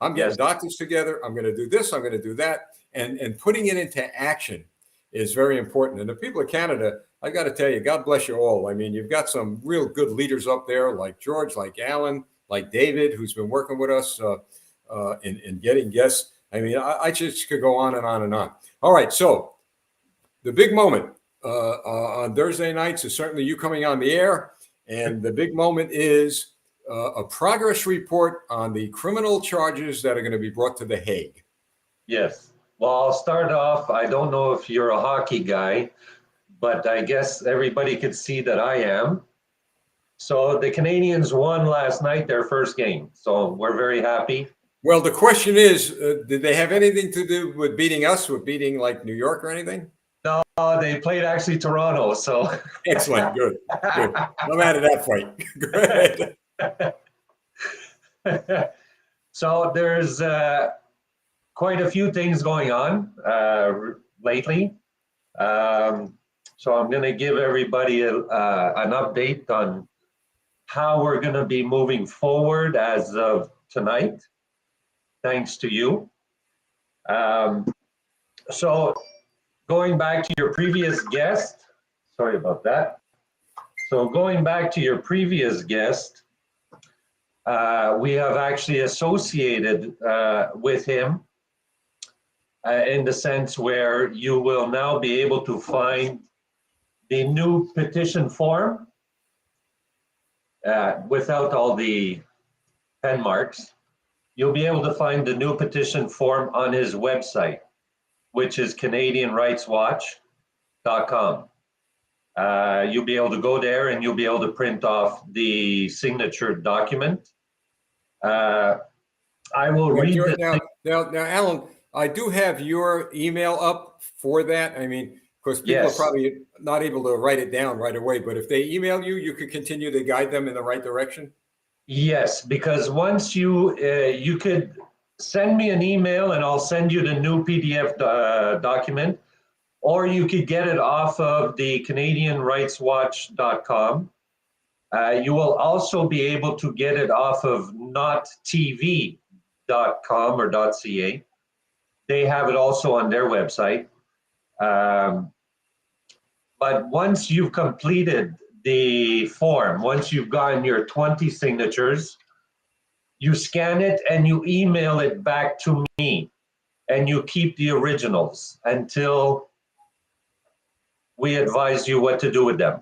I'm getting doctors together. I'm going to do this. I'm going to do that. And putting it into action is very important. And the people of Canada, I got to tell you, God bless you all. I mean, you've got some real good leaders up there like George, like Alan, like David, who's been working with us in getting guests. I mean, I just could go on and on and on. All right. So the big moment on Thursday nights is certainly you coming on the air. And the big moment is a progress report on the criminal charges that are going to be brought to The Hague.
Yes. Well, I'll start off. I don't know if you're a hockey guy, but I guess everybody could see that I am. So the Canadians won last night their first game. So we're very happy.
Well, the question is, did they have anything to do with beating us, with beating like New York or anything?
No, they played actually Toronto. So
excellent. Good. I'm out of that fight. Great.
So there's quite a few things going on lately. So I'm going to give everybody an update on how we're going to be moving forward as of tonight, thanks to you. So going back to your previous guest, sorry about that. So going back to your previous guest, we have actually associated with him in the sense where you will now be able to find the new petition form without all the pen marks. You'll be able to find the new petition form on his website, which is CanadianRightsWatch.com. You'll be able to go there and you'll be able to print off the signature document. I will read this.
Now, Alan, I do have your email up for that. I mean, because people are
Yes.
probably not able to write it down right away, but if they email you, you could continue to guide them in the right direction.
Yes, because once you could send me an email and I'll send you the new PDF document, or you could get it off of the CanadianRightsWatch.com. You will also be able to get it off of nottv.com or .ca. They have it also on their website. But once you've completed the form, once you've gotten your 20 signatures, you scan it and you email it back to me, and you keep the originals until we advise you what to do with them.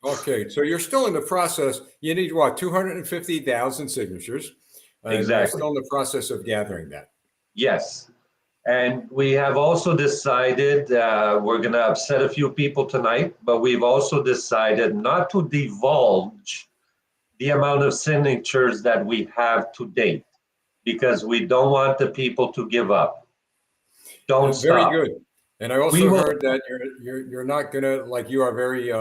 Okay, so you're still in the process. You need what, 250,000 signatures? And
Exactly.
you're still in the process of gathering that.
Yes. And we have also decided, we're going to upset a few people tonight, but we've also decided not to divulge the amount of signatures that we have to date, because we don't want the people to give up. Don't
Very
stop.
good. And I also heard that you're not gonna, like, you are very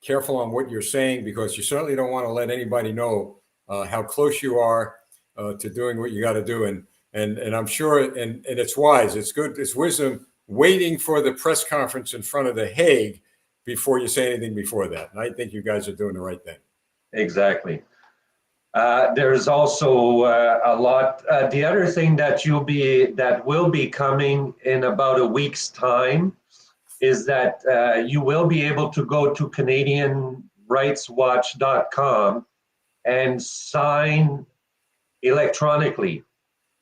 careful on what you're saying, because you certainly don't want to let anybody know how close you are to doing what you got to do. And I'm sure, and it's wise, it's good, it's wisdom waiting for the press conference in front of the Hague before you say anything before that. And I think you guys are doing the right thing.
Exactly. There's also a lot. The other thing that will be coming in about a week's time is that you will be able to go to CanadianRightsWatch.com and sign electronically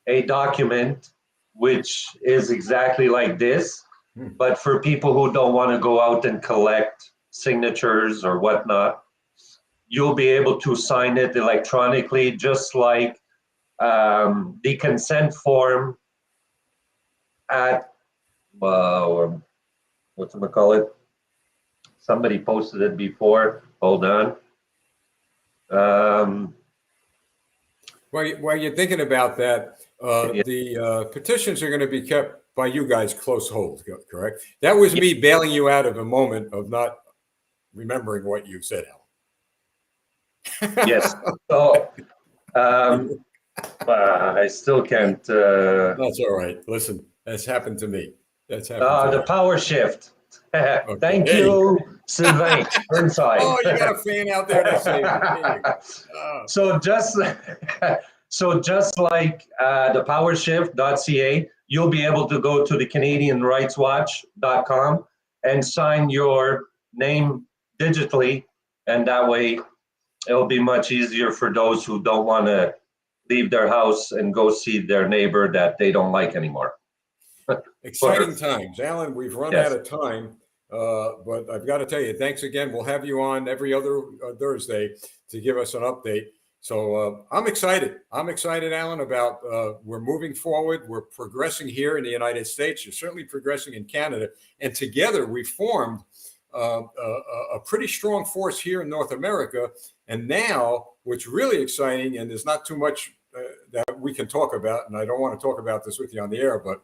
a document which is exactly like this, but for people who don't want to go out and collect signatures or whatnot, you'll be able to sign it electronically, just like the consent form at, whatchamacallit? Somebody posted it before. Hold on.
While you're thinking about that, the petitions are going to be kept by you guys close hold, correct? That was me bailing you out of a moment of not remembering what you said, Al.
Yes. So I still can't.
That's all right. Listen, that's happened to me. That's happened to
the
me.
power shift.
Okay.
Thank you, Sylvain Burnside.
Oh, you got a fan out there to say
So just like the powershift.ca, you'll be able to go to the CanadianRightsWatch.com and sign your name digitally, and that way it'll be much easier for those who don't want to leave their house and go see their neighbor that they don't like anymore.
Exciting times. Alan, we've run out of time, but I've got to tell you, thanks again. We'll have you on every other Thursday to give us an update. So I'm excited. I'm excited, Alan, about we're moving forward. We're progressing here in the United States. You're certainly progressing in Canada. And together we formed a pretty strong force here in North America. And now what's really exciting, and there's not too much that we can talk about, and I don't want to talk about this with you on the air, but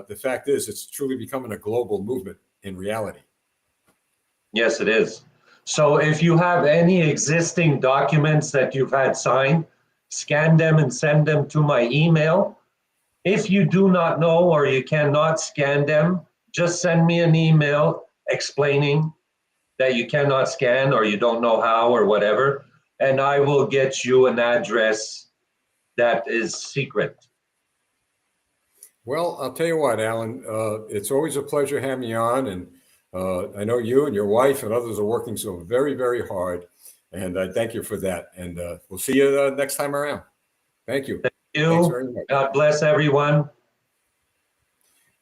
the fact is it's truly becoming a global movement in reality.
Yes, it is. So if you have any existing documents that you've had signed, scan them and send them to my email. If you do not know or you cannot scan them, just send me an email explaining that you cannot scan or you don't know how or whatever, and I will get you an address that is secret.
Well, I'll tell you what, Alan, it's always a pleasure having you on. And I know you and your wife and others are working so very, very hard. And I thank you for that. And we'll see you next time around. Thank you.
Thank you.
Thanks very much.
God bless everyone.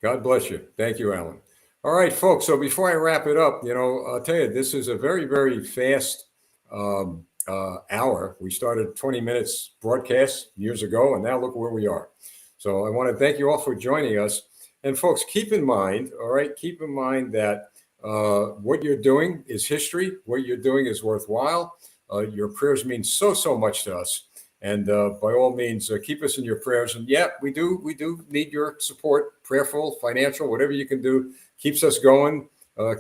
God bless you. Thank you, Alan. All right, folks. So before I wrap it up, I'll tell you, this is a very, very fast hour. We started 20 minutes broadcast years ago, and now look where we are. So I want to thank you all for joining us. And folks, keep in mind, all right, keep in mind that what you're doing is history. What you're doing is worthwhile. Your prayers mean so, so much to us. And by all means, keep us in your prayers. And yeah, we do need your support, prayerful, financial, whatever you can do, keeps us going,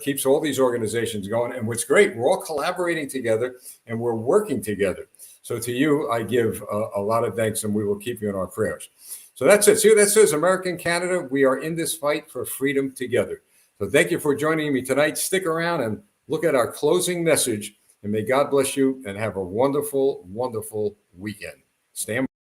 keeps all these organizations going. And what's great, we're all collaborating together and we're working together. So to you, I give a lot of thanks, and we will keep you in our prayers. So that's it. See what that says? American Canada, we are in this fight for freedom together. So thank you for joining me tonight. Stick around and look at our closing message. And may God bless you and have a wonderful, wonderful weekend. Stand by.